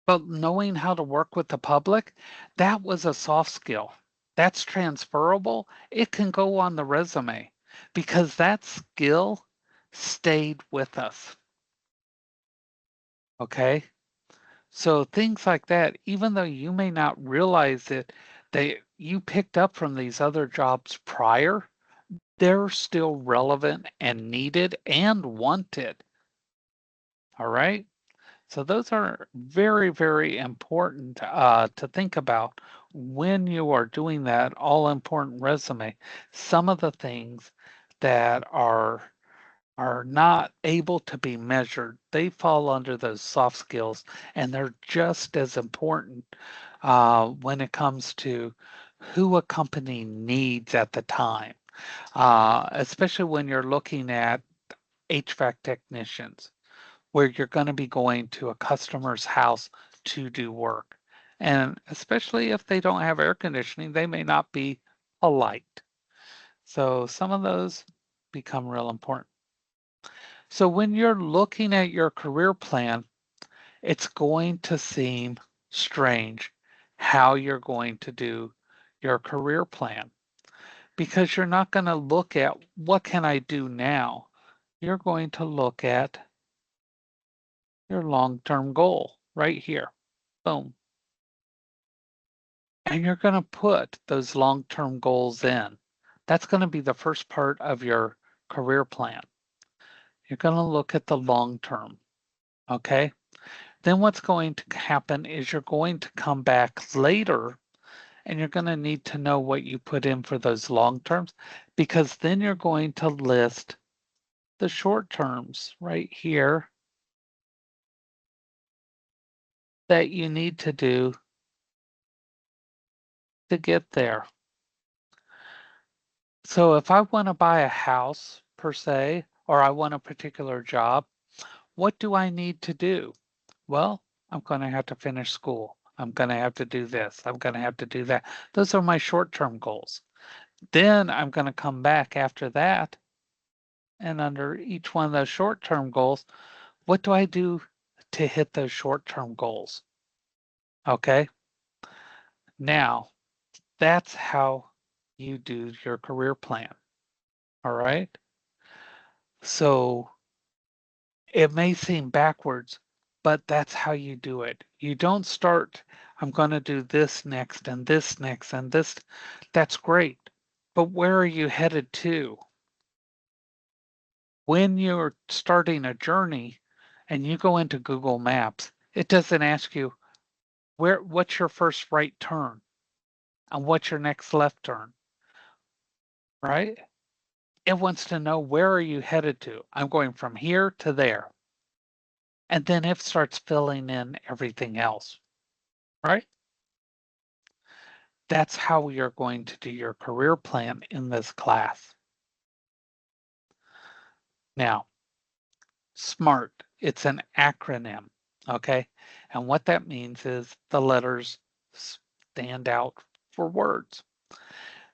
but knowing how to work with the public, that was a soft skill. That's transferable. It can go on the resume because that skill stayed with us. Okay. So things like that, even though you may not realize it, they you picked up from these other jobs prior, they're still relevant and needed and wanted. All right. So those are very, very important to think about when you are doing that all important resume. Some of the things that are not able to be measured, they fall under those soft skills, and they're just as important when it comes to who a company needs at the time, especially when you're looking at HVAC technicians, where you're going to be going to a customer's house to do work. And especially if they don't have air conditioning, they may not be polite. So some of those become real important. So when you're looking at your career plan, it's going to seem strange how you're going to do your career plan because you're not going to look at what can I do now? You're going to look at your long-term goal right here. Boom. And you're going to put those long-term goals in. That's going to be the first part of your career plan. You're going to look at the long term. Okay. Then what's going to happen is you're going to come back later and you're going to need to know what you put in for those long terms because then you're going to list the short terms right here that you need to do to get there. So if I want to buy a house per se, or I want a particular job, what do I need to do? Well, I'm going to have to finish school. I'm going to have to do this. I'm going to have to do that. Those are my short-term goals. Then I'm going to come back after that. And under each one of those short-term goals, what do I do to hit those short-term goals? Okay. Now, that's how you do your career plan. All right. So It may seem backwards, but that's how you do it. You don't start, I'm going to do this next and this next and this. That's great. But where are you headed to? When you're starting a journey and you go into Google Maps, it doesn't ask you what's your first right turn and what's your next left turn, right? It wants to know where are you headed to? I'm going from here to there. And then it starts filling in everything else, right? That's how you're going to do your career plan in this class. Now, SMART, it's an acronym, okay? And what that means is the letters stand out for words.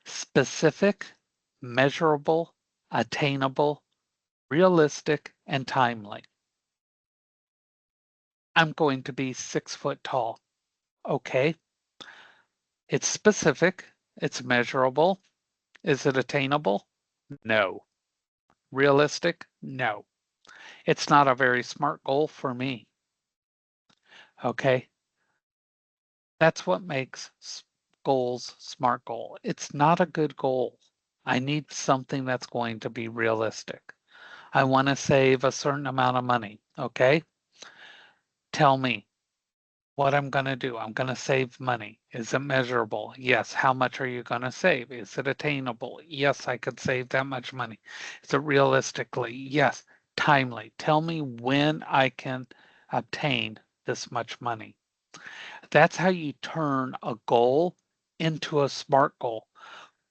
Specific, measurable, attainable, realistic, and timely. I'm going to be 6 foot tall. Okay. It's specific. It's measurable. Is it attainable? No. Realistic? No. It's not a very smart goal for me. Okay. That's what makes goals SMART goal. It's not a good goal. I need something that's going to be realistic. I want to save a certain amount of money. Okay. Tell me what I'm going to do. I'm going to save money. Is it measurable? Yes. How much are you going to save? Is it attainable? Yes, I could save that much money. Is it realistically? Yes. Timely. Tell me when I can obtain this much money. That's how you turn a goal into a SMART goal.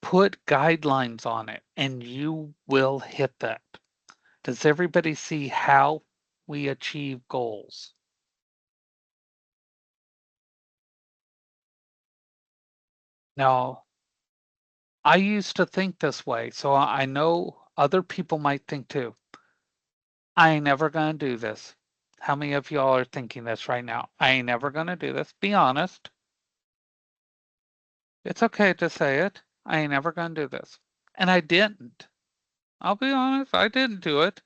Put guidelines on it and you will hit that. Does everybody see how we achieve goals? Now, I used to think this way, so I know other people might think too. I ain't never gonna do this. How many of y'all are thinking this right now? I ain't never gonna do this. Be honest. It's okay to say it. I ain't never gonna do this. And I didn't. I'll be honest, I didn't do it.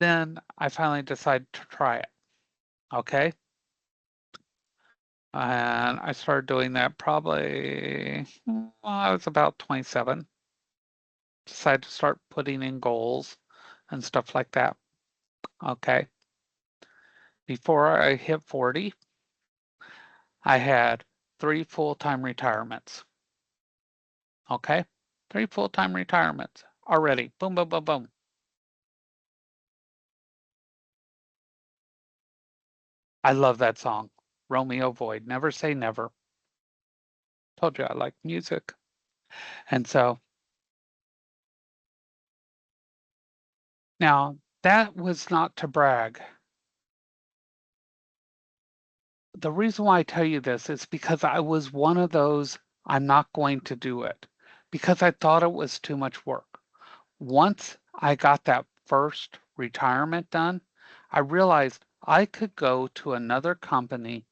Then I finally decided to try it. Okay. And I started doing that probably, well, I was about 27. Decided to start putting in goals and stuff like that. Okay. Before I hit 40, I had 3 full-time retirements. Okay. 3 full-time retirements already. Boom, boom, boom, boom. I love that song. Romeo Void. Never say never. Told you I like music. And so now that was not to brag. The reason why I tell you this is because I was one of those, I'm not going to do it because I thought it was too much work. Once I got that first retirement done, I realized I could go to another company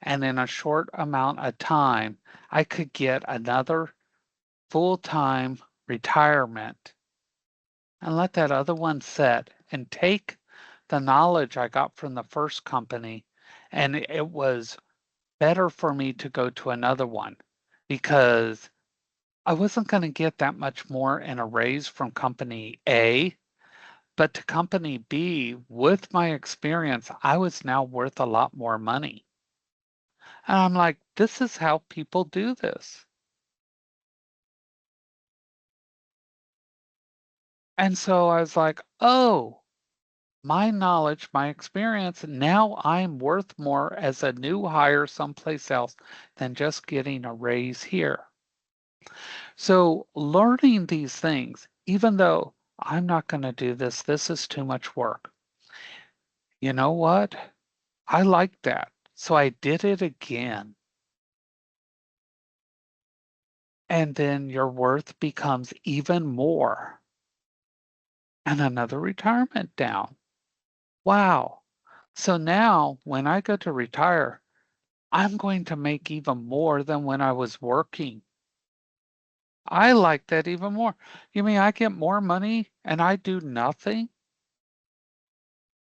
and in a short amount of time, I could get another full-time retirement and let that other one set and take the knowledge I got from the first company. And it was better for me to go to another one because I wasn't going to get that much more in a raise from company A, but to company B, with my experience, I was now worth a lot more money. And I'm like, this is how people do this. And so I was like, oh, my knowledge, my experience, now I'm worth more as a new hire someplace else than just getting a raise here. So learning these things, even though I'm not going to do this, this is too much work. You know what? I like that. So I did it again. And then your worth becomes even more. And another retirement down. Wow. So now when I go to retire, I'm going to make even more than when I was working. I like that even more. You mean I get more money and I do nothing?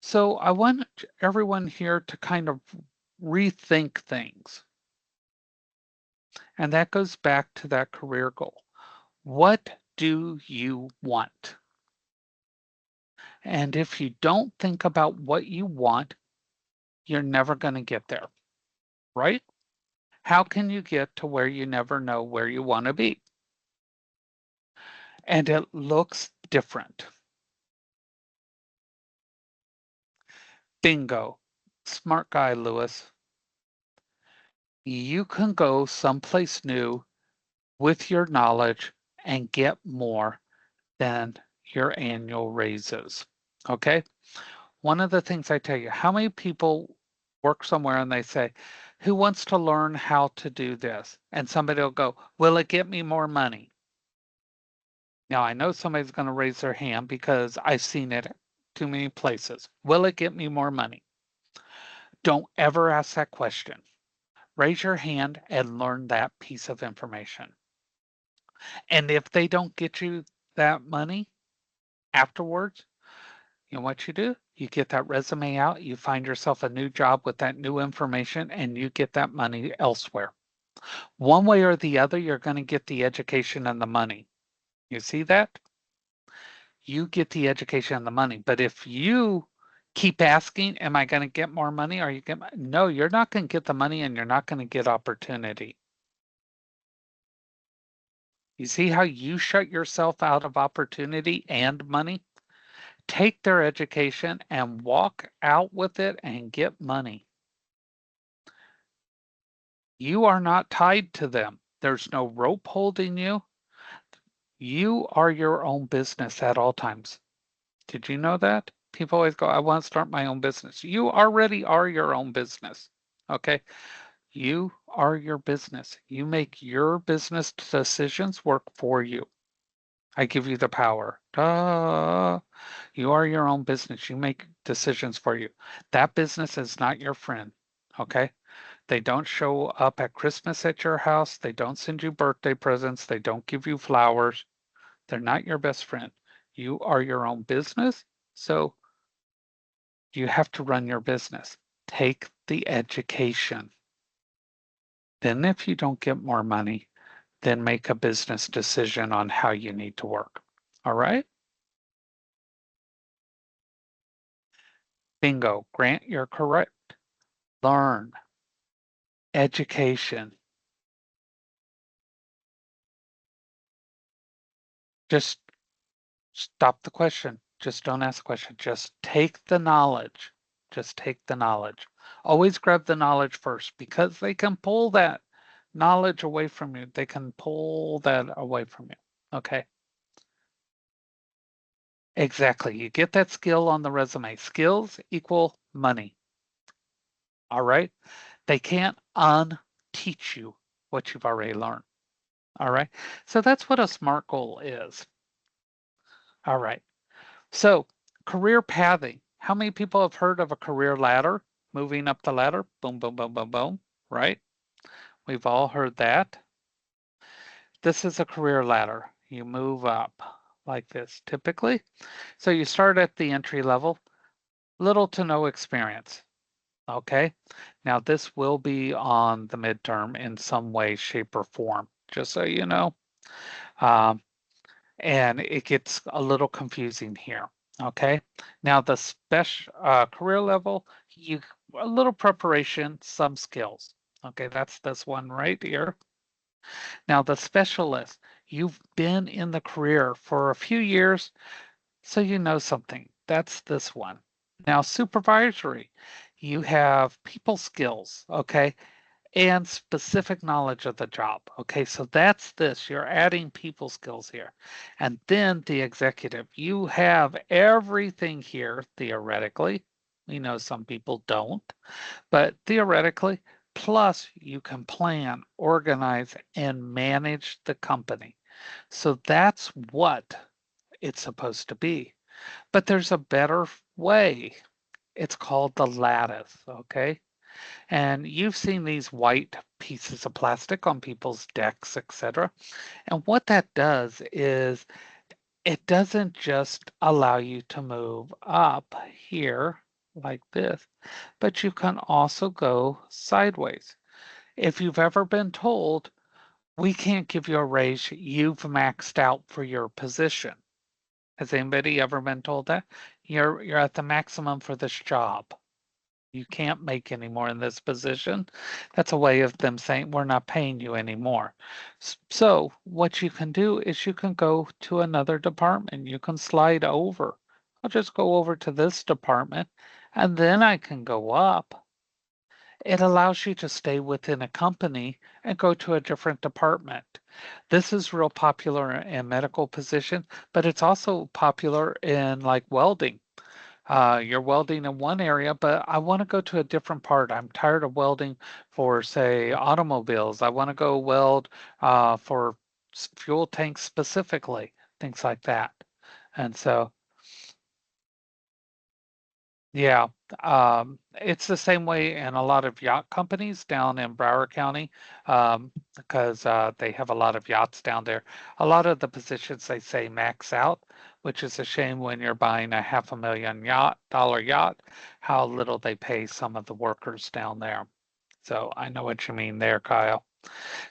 So I want everyone here to kind of rethink things. And that goes back to that career goal. What do you want? And if you don't think about what you want, you're never going to get there, right? How can you get to where you never know where you want to be? And it looks different. Bingo. Smart guy, Lewis. You can go someplace new with your knowledge and get more than your annual raises. Okay? One of the things I tell you, how many people work somewhere and they say, who wants to learn how to do this? And somebody will go, will it get me more money? Now, I know somebody's going to raise their hand because I've seen it too many places. Will it get me more money? Don't ever ask that question. Raise your hand and learn that piece of information. And if they don't get you that money afterwards, you know what you do? You get that resume out, you find yourself a new job with that new information, and you get that money elsewhere. One way or the other, you're going to get the education and the money. You see that? You get the education and the money. But if you keep asking, am I going to get more money? Are you get no, you're not going to get the money and you're not going to get opportunity. You see how you shut yourself out of opportunity and money? Take their education and walk out with it and get money. You are not tied to them. There's no rope holding you. You are your own business at all times. Did you know that? People always go, I want to start my own business. You already are your own business. Okay. You are your business. You make your business decisions work for you. I give you the power. Duh. You are your own business. You make decisions for you. That business is not your friend. Okay. They don't show up at Christmas at your house. They don't send you birthday presents. They don't give you flowers. They're not your best friend. You are your own business. So you have to run your business. Take the education. Then, if you don't get more money, then make a business decision on how you need to work. All right? Bingo. Grant, you're correct. Learn. Education. Just stop the question. Just don't ask the question. Just take the knowledge. Just take the knowledge. Always grab the knowledge first because they can pull that knowledge away from you. They can pull that away from you. Okay. Exactly. You get that skill on the resume. Skills equal money. All right. They can't unteach you what you've already learned. All right. So that's what a SMART goal is. All right. So, career pathing. How many people have heard of a career ladder? Moving up the ladder, boom, boom, boom, boom, boom, right? We've all heard that. This is a career ladder. You move up like this typically. So you start at the entry level, little to no experience. Okay. Now this will be on the midterm in some way, shape, or form, just so you know. Um, and it gets a little confusing here. Okay. Now the special career level, you a little preparation, some skills. Okay, that's this one right here. Now the specialist, you've been in the career for a few years, so you know something. That's this one. Now supervisory, you have people skills, okay? And specific knowledge of the job. Okay, so that's this. You're adding people skills here. And then the executive, you have everything here theoretically. We know some people don't, but theoretically, plus you can plan, organize, and manage the company. So that's what it's supposed to be. But there's a better way. It's called the lattice, okay? And you've seen these white pieces of plastic on people's decks, etc. And what that does is it doesn't just allow you to move up here. like this, but you can also go sideways. If you've ever been told, we can't give you a raise, you've maxed out for your position. Has anybody ever been told that? You're at the maximum for this job. You can't make any more in this position. That's a way of them saying we're not paying you anymore. So what you can do is you can go to another department. You can slide over. I'll just go over to this department and then I can go up. It allows you to stay within a company and go to a different department. This is real popular in medical position, but it's also popular in like welding. You're welding in one area, but I want to go to a different part. I'm tired of welding for, say, automobiles. I want to go weld for fuel tanks specifically, things like that. And so yeah, it's the same way in a lot of yacht companies down in Broward County, because they have a lot of yachts down there. A lot of the positions they say max out, which is a shame when you're buying a $500,000 yacht, how little they pay some of the workers down there. So I know what you mean there, Kyle.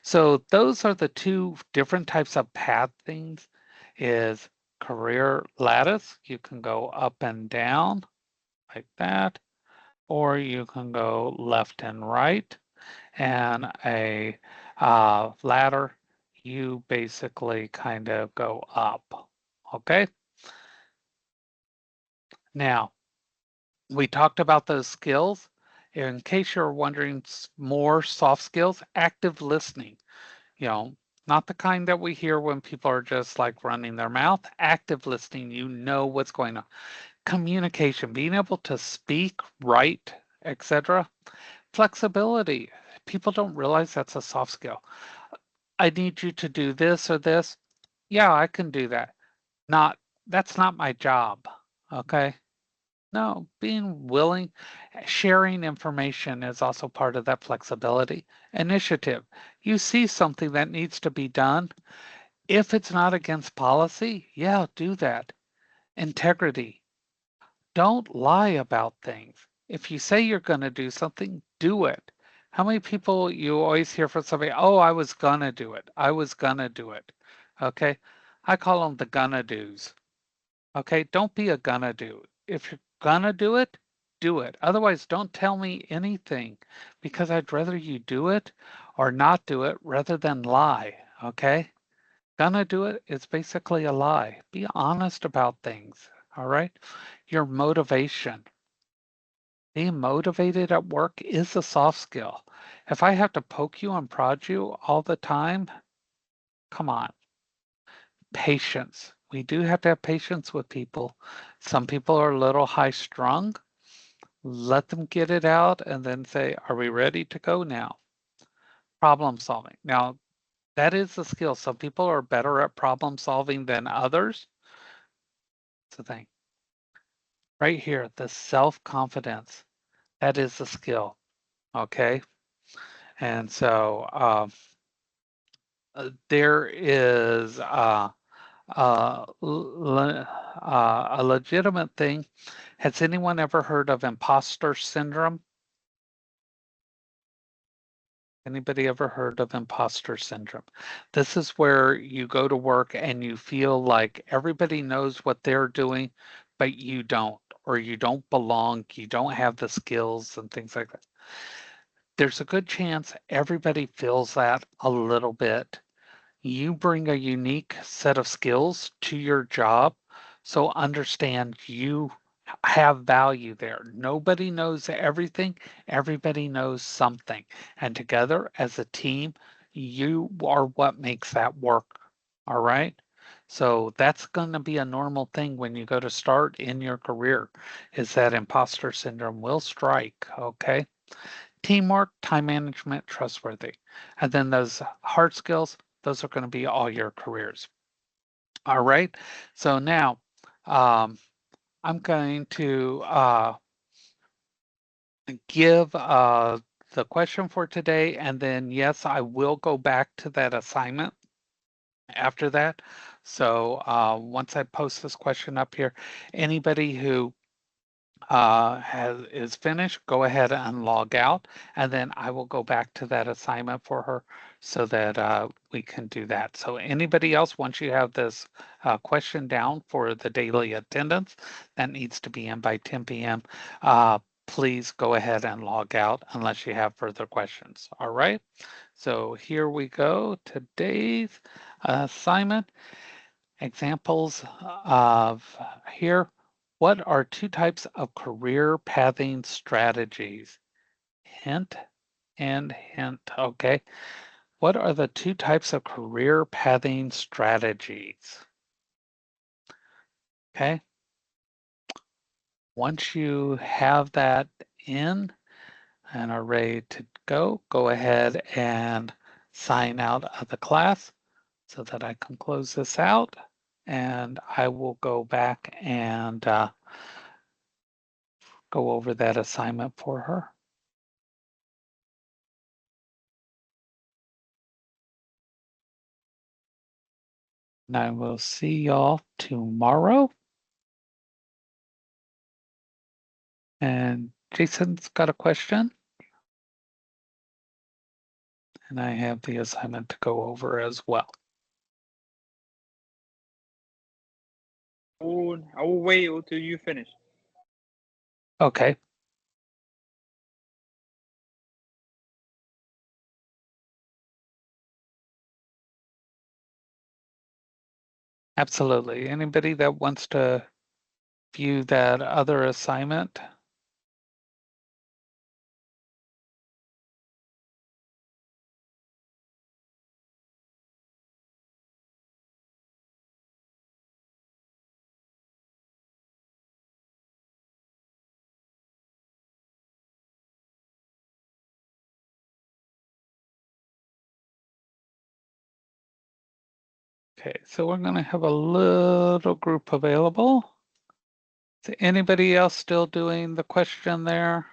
So those are the two different types of path things is career lattice. You can go up and down like that, or you can go left and right. And a ladder, you basically kind of go up. Okay. Now, we talked about those skills. In case you're wondering more soft skills, active listening, you know, not the kind that we hear when people are just like running their mouth. Active listening, you know what's going on. Communication, being able to speak, write, etc. Flexibility. People don't realize that's a soft skill. I need you to do this or this. Yeah, I can do that. Not, that's not my job. Okay. No, being willing, sharing information is also part of that flexibility. Initiative. You see something that needs to be done. If it's not against policy, yeah, do that. Integrity. Don't lie about things. If you say you're going to do something, do it. How many people you always hear from somebody, oh, I was going to do it. I was going to do it. Okay. I call them the gonna do's. Okay. Don't be a gonna do. If you're gonna do it, do it. Otherwise, don't tell me anything because I'd rather you do it or not do it rather than lie. Okay. Gonna do it is basically a lie. Be honest about things. All right. Your motivation. Being motivated at work is a soft skill. If I have to poke you and prod you all the time, come on. Patience. We do have to have patience with people. Some people are a little high strung. Let them get it out and then say, are we ready to go now? Problem solving. Now, that is a skill. Some people are better at problem solving than others. It's the thing. Right here, the self-confidence. That is a skill. Okay. And so there is a legitimate thing. Has anyone ever heard of imposter syndrome? Anybody ever heard of imposter syndrome? This is where you go to work and you feel like everybody knows what they're doing, but you don't, or you don't belong, you don't have the skills and things like that. There's a good chance everybody feels that a little bit. You bring a unique set of skills to your job, so understand you have value there. Nobody knows everything, everybody knows something. And together as a team, you are what makes that work. All right. So that's going to be a normal thing when you go to start in your career, is that imposter syndrome will strike. Okay. Teamwork, time management, trustworthy. And then those hard skills, those are going to be all your careers. All right. So now um, I'm going to give the question for today. And then, yes, I will go back to that assignment after that. So once I post this question up here, anybody who is finished, go ahead and log out, and then I will go back to that assignment for her so that we can do that. So anybody else, once you have this question down for the daily attendance that needs to be in by 10 p.m., please go ahead and log out unless you have further questions. All right. So here we go. Today's assignment. Examples of here. What are two types of career pathing strategies? Hint and hint. Okay. What are the two types of career pathing strategies? Okay. Once you have that in and are ready to go, go ahead and sign out of the class so that I can close this out, and I will go back and go over that assignment for her. And I will see y'all tomorrow. And Jason's got a question. And I have the assignment to go over as well. I will wait until you finish. Okay. Absolutely. Anybody that wants to view that other assignment? Okay, so we're going to have a little group available. Is anybody else still doing the question there?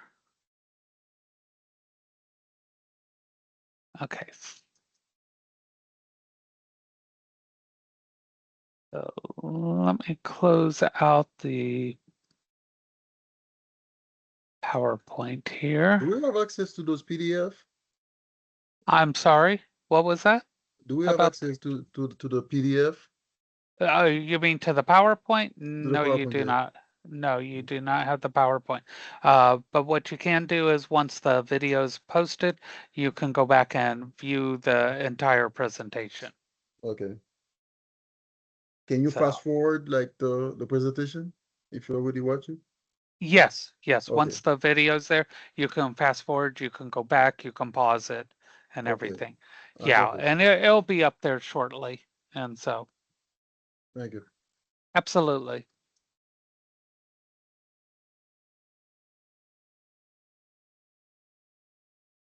Okay. So let me close out the PowerPoint here. Do we have access to those PDF? I'm sorry, what was that? Do we have About access to the PDF? you mean to the PowerPoint? To the No, you PowerPoint, do yeah. not. No, you do not have the PowerPoint. But what you can do is once the video is posted, you can go back and view the entire presentation. Okay. Can you So, fast forward like the presentation if you're already watching? yes, yes. Okay. Once the video's there, you can fast forward, you can go back, you can pause it and Okay. everything. Yeah, Thank you. and it'll be up there shortly. And so, Thank you. absolutely.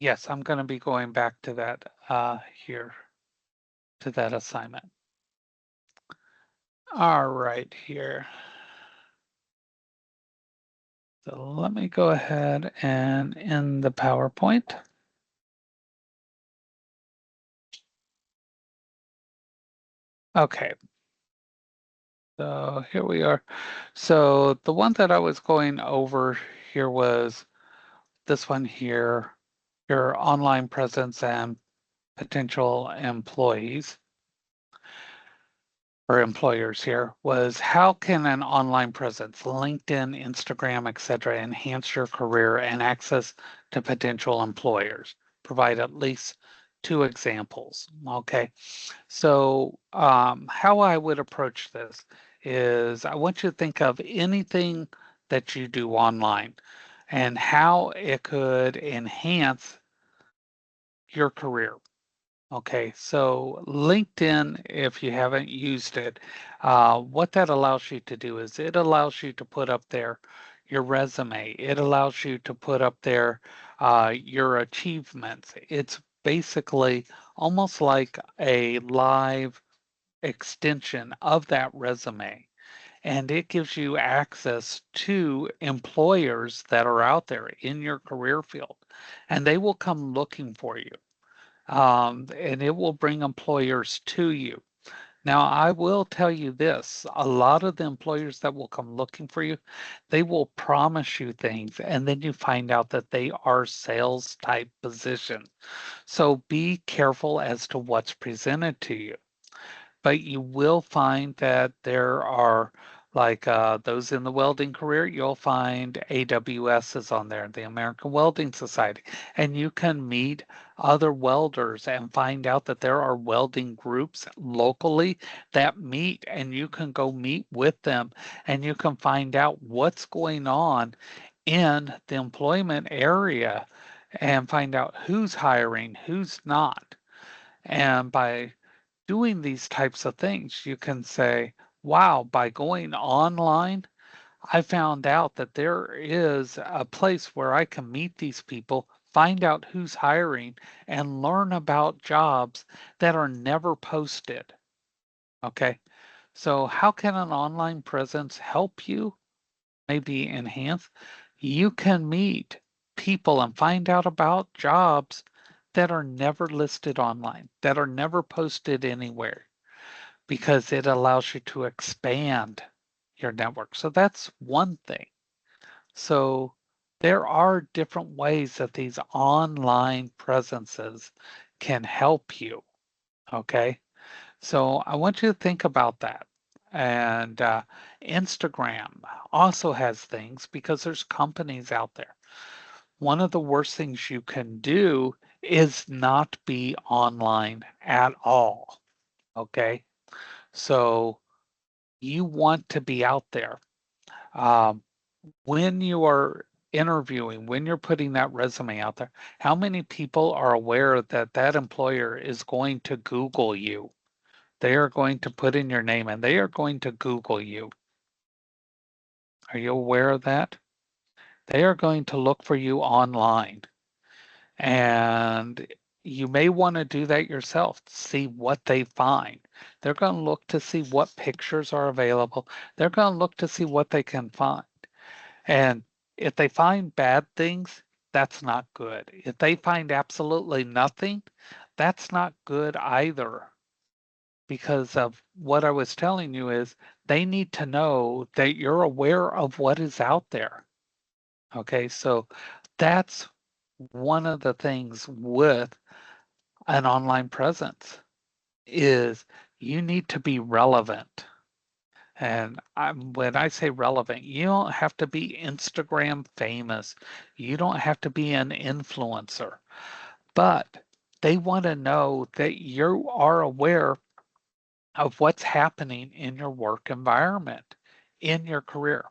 Yes, I'm going to be going back to that here, to that assignment. All right, here. So let me go ahead and end the PowerPoint. Okay. So here we are. So the one that I was going over here was this one here, your online presence and potential employees or employers here was how can an online presence, LinkedIn, Instagram, etc., enhance your career and access to potential employers? Provide at least two examples. Okay, so how I would approach this is I want you to think of anything that you do online and how it could enhance your career. Okay, so LinkedIn, if you haven't used it, what that allows you to do is it allows you to put up there your resume. It allows you to put up there your achievements. It's basically almost like a live extension of that resume. And it gives you access to employers that are out there in your career field, and they will come looking for you and it will bring employers to you. Now, I will tell you this, a lot of the employers that will come looking for you, they will promise you things and then you find out that they are sales type position. So be careful as to what's presented to you. But you will find that there are like those in the welding career, you'll find AWS is on there, the American Welding Society, and you can meet other welders and find out that there are welding groups locally that meet, and you can go meet with them and you can find out what's going on in the employment area and find out who's hiring, who's not. And by doing these types of things, you can say, wow, by going online, I found out that there is a place where I can meet these people, find out who's hiring, and learn about jobs that are never posted. Okay. So, how can an online presence help you? Maybe enhance? You can meet people and find out about jobs that are never listed online, that are never posted anywhere because it allows you to expand your network. So that's one thing. So there are different ways that these online presences can help you. Okay. So I want you to think about that. And Instagram also has things because there's companies out there. One of the worst things you can do is not be online at all. Okay. So you want to be out there. Um, when you are interviewing, when you're putting that resume out there, how many people are aware that that employer is going to Google you? They are going to put in your name and they are going to Google you. Are you aware of that? They are going to look for you online. And you may want to do that yourself, see what they find. They're going to look to see what pictures are available. They're going to look to see what they can find. And if they find bad things, that's not good. If they find absolutely nothing, that's not good either. Because of what I was telling you is they need to know that you're aware of what is out there. Okay, so that's one of the things with an online presence is you need to be relevant. And when I say relevant, you don't have to be Instagram famous. You don't have to be an influencer, but they want to know that you are aware of what's happening in your work environment, in your career.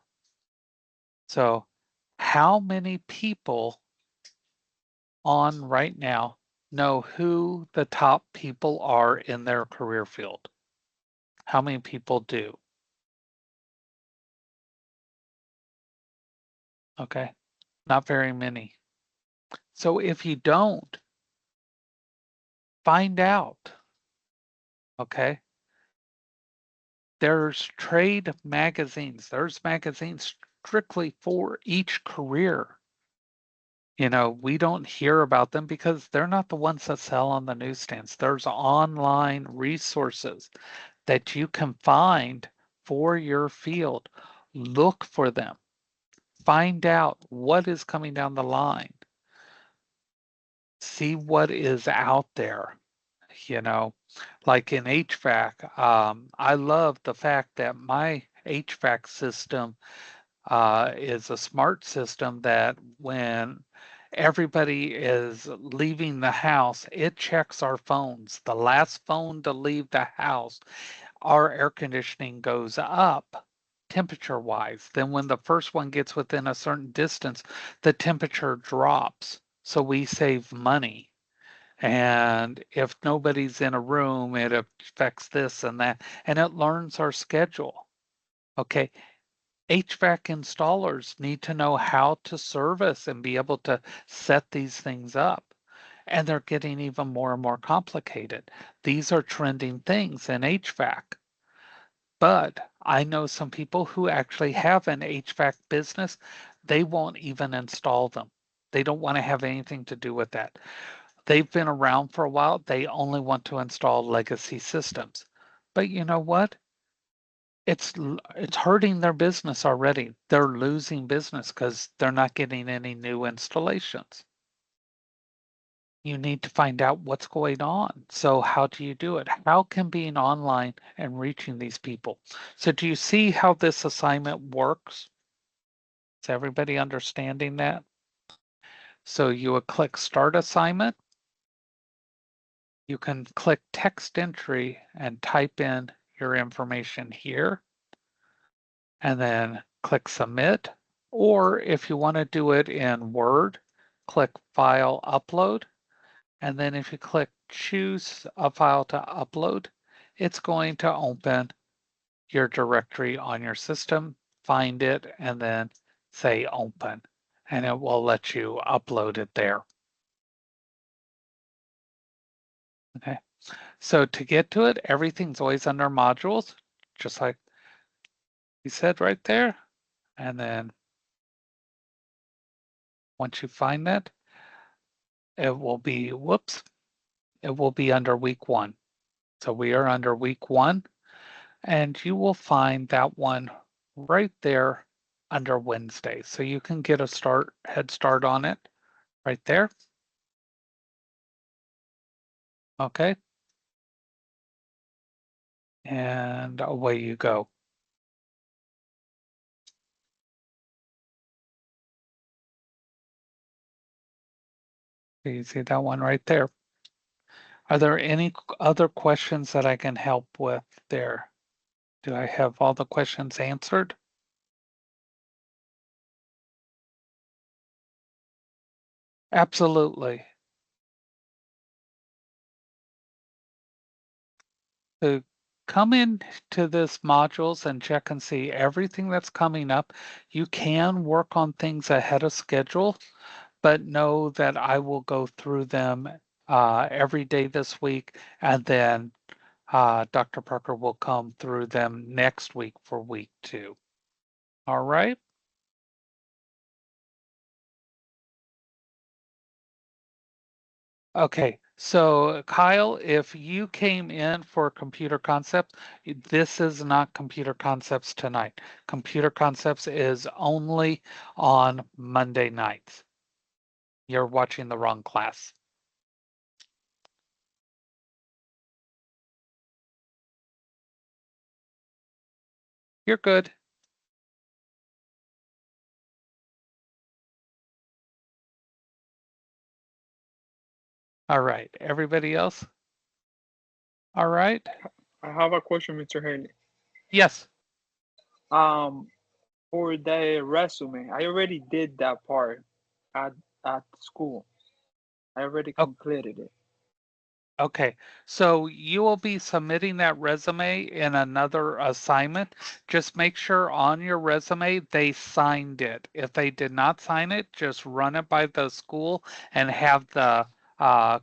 So, how many people on right now know who the top people are in their career field? How many people do? Okay, not very many. So if you don't, find out. Okay. There's trade magazines. There's magazines strictly for each career. You know, we don't hear about them because they're not the ones that sell on the newsstands. There's online resources that you can find for your field. Look for them. Find out what is coming down the line. See what is out there. You know, like in HVAC, I love the fact that my HVAC system is a smart system that when everybody is leaving the house, it checks our phones. The last phone to leave the house, our air conditioning goes up temperature wise. Then when the first one gets within a certain distance, the temperature drops. So we save money. And if nobody's in a room, it affects this and that, and it learns our schedule. Okay. HVAC installers need to know how to service and be able to set these things up. And they're getting even more and more complicated. These are trending things in HVAC. But I know some people who actually have an HVAC business, they won't even install them. They don't want to have anything to do with that. They've been around for a while. They only want to install legacy systems. But you know what? It's hurting their business already. They're losing business because they're not getting any new installations. You need to find out what's going on. So how do you do it? How can being online and reaching these people? So do you see how this assignment works? Is everybody understanding that? So you would click Start Assignment. You can click Text Entry and type in your information here, and then click Submit. Or if you want to do it in Word, click File Upload. And then if you click Choose a file to upload, it's going to open your directory on your system, find it, and then say Open. And it will let you upload it there. Okay. So to get to it, everything's always under modules, just like you said right there. And then once you find that, it will be, whoops, it will be under week 1. So we are under week 1, and you will find that one right there under Wednesday. So you can get a head start on it right there. Okay. And away you go. You see that one right there. Are there any other questions that I can help with there? Do I have all the questions answered? Absolutely. To come in to this modules and check and see everything that's coming up, you can work on things ahead of schedule, but know that I will go through them every day this week, and then Dr. Parker will come through them next week for week 2. All right. Okay, so Kyle, if you came in for computer concepts, this is not computer concepts tonight. Computer concepts is only on Monday nights. You're watching the wrong class. You're good. All right, everybody else? All right. I have a question, Mr. Haley. Yes. Um, for the resume, I already did that part at school. I already completed it. Okay, so you will be submitting that resume in another assignment. Just make sure on your resume they signed it. If they did not sign it, just run it by the school and have the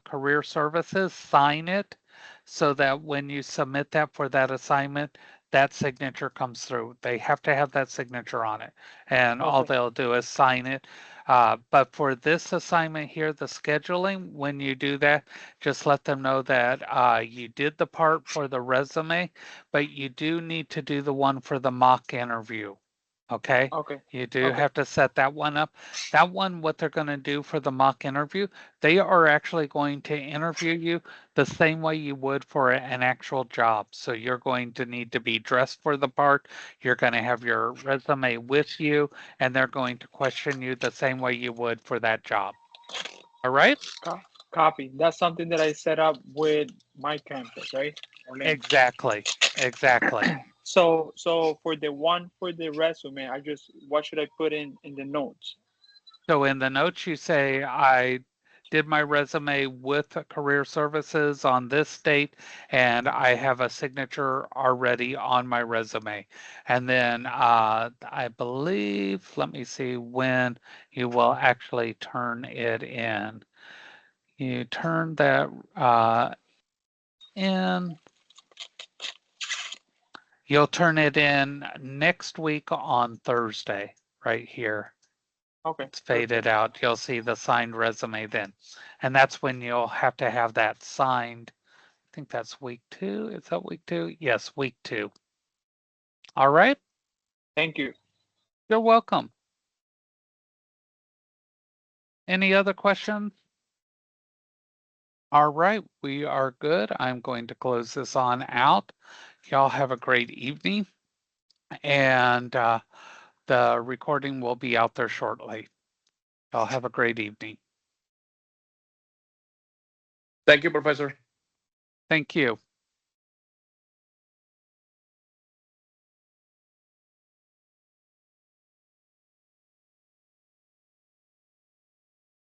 career services sign it so that when you submit that for that assignment, that signature comes through. They have to have that signature on it, and all Okay. they'll do is sign it. But for this assignment here, the scheduling, when you do that, just let them know that you did the part for the resume, but you do need to do the one for the mock interview. Okay? Okay. You do Okay. have to set that one up. That one, what they're going to do for the mock interview, they are actually going to interview you the same way you would for an actual job. So you're going to need to be dressed for the part. You're going to have your resume with you, and they're going to question you the same way you would for that job. All right? Copy. That's something that I set up with my campus, right? Exactly. Exactly. So for the one for the resume, I just what should I put in the notes? So in the notes, you say, I did my resume with career services on this date, and I have a signature already on my resume. And then I believe, let me see when you will actually turn it in. You turn that in, you'll turn it in next week on Thursday, right here. Okay. It's Perfect. faded out. You'll see the signed resume then. And that's when you'll have to have that signed think that's week 2. Is that week 2? Yes, week 2. All right. Thank you. You're welcome. Any other questions? All right, we are good. I'm going to close this on out. Y'all have a great evening, and the recording will be out there shortly. Y'all have a great evening. Thank you, Professor. Thank you.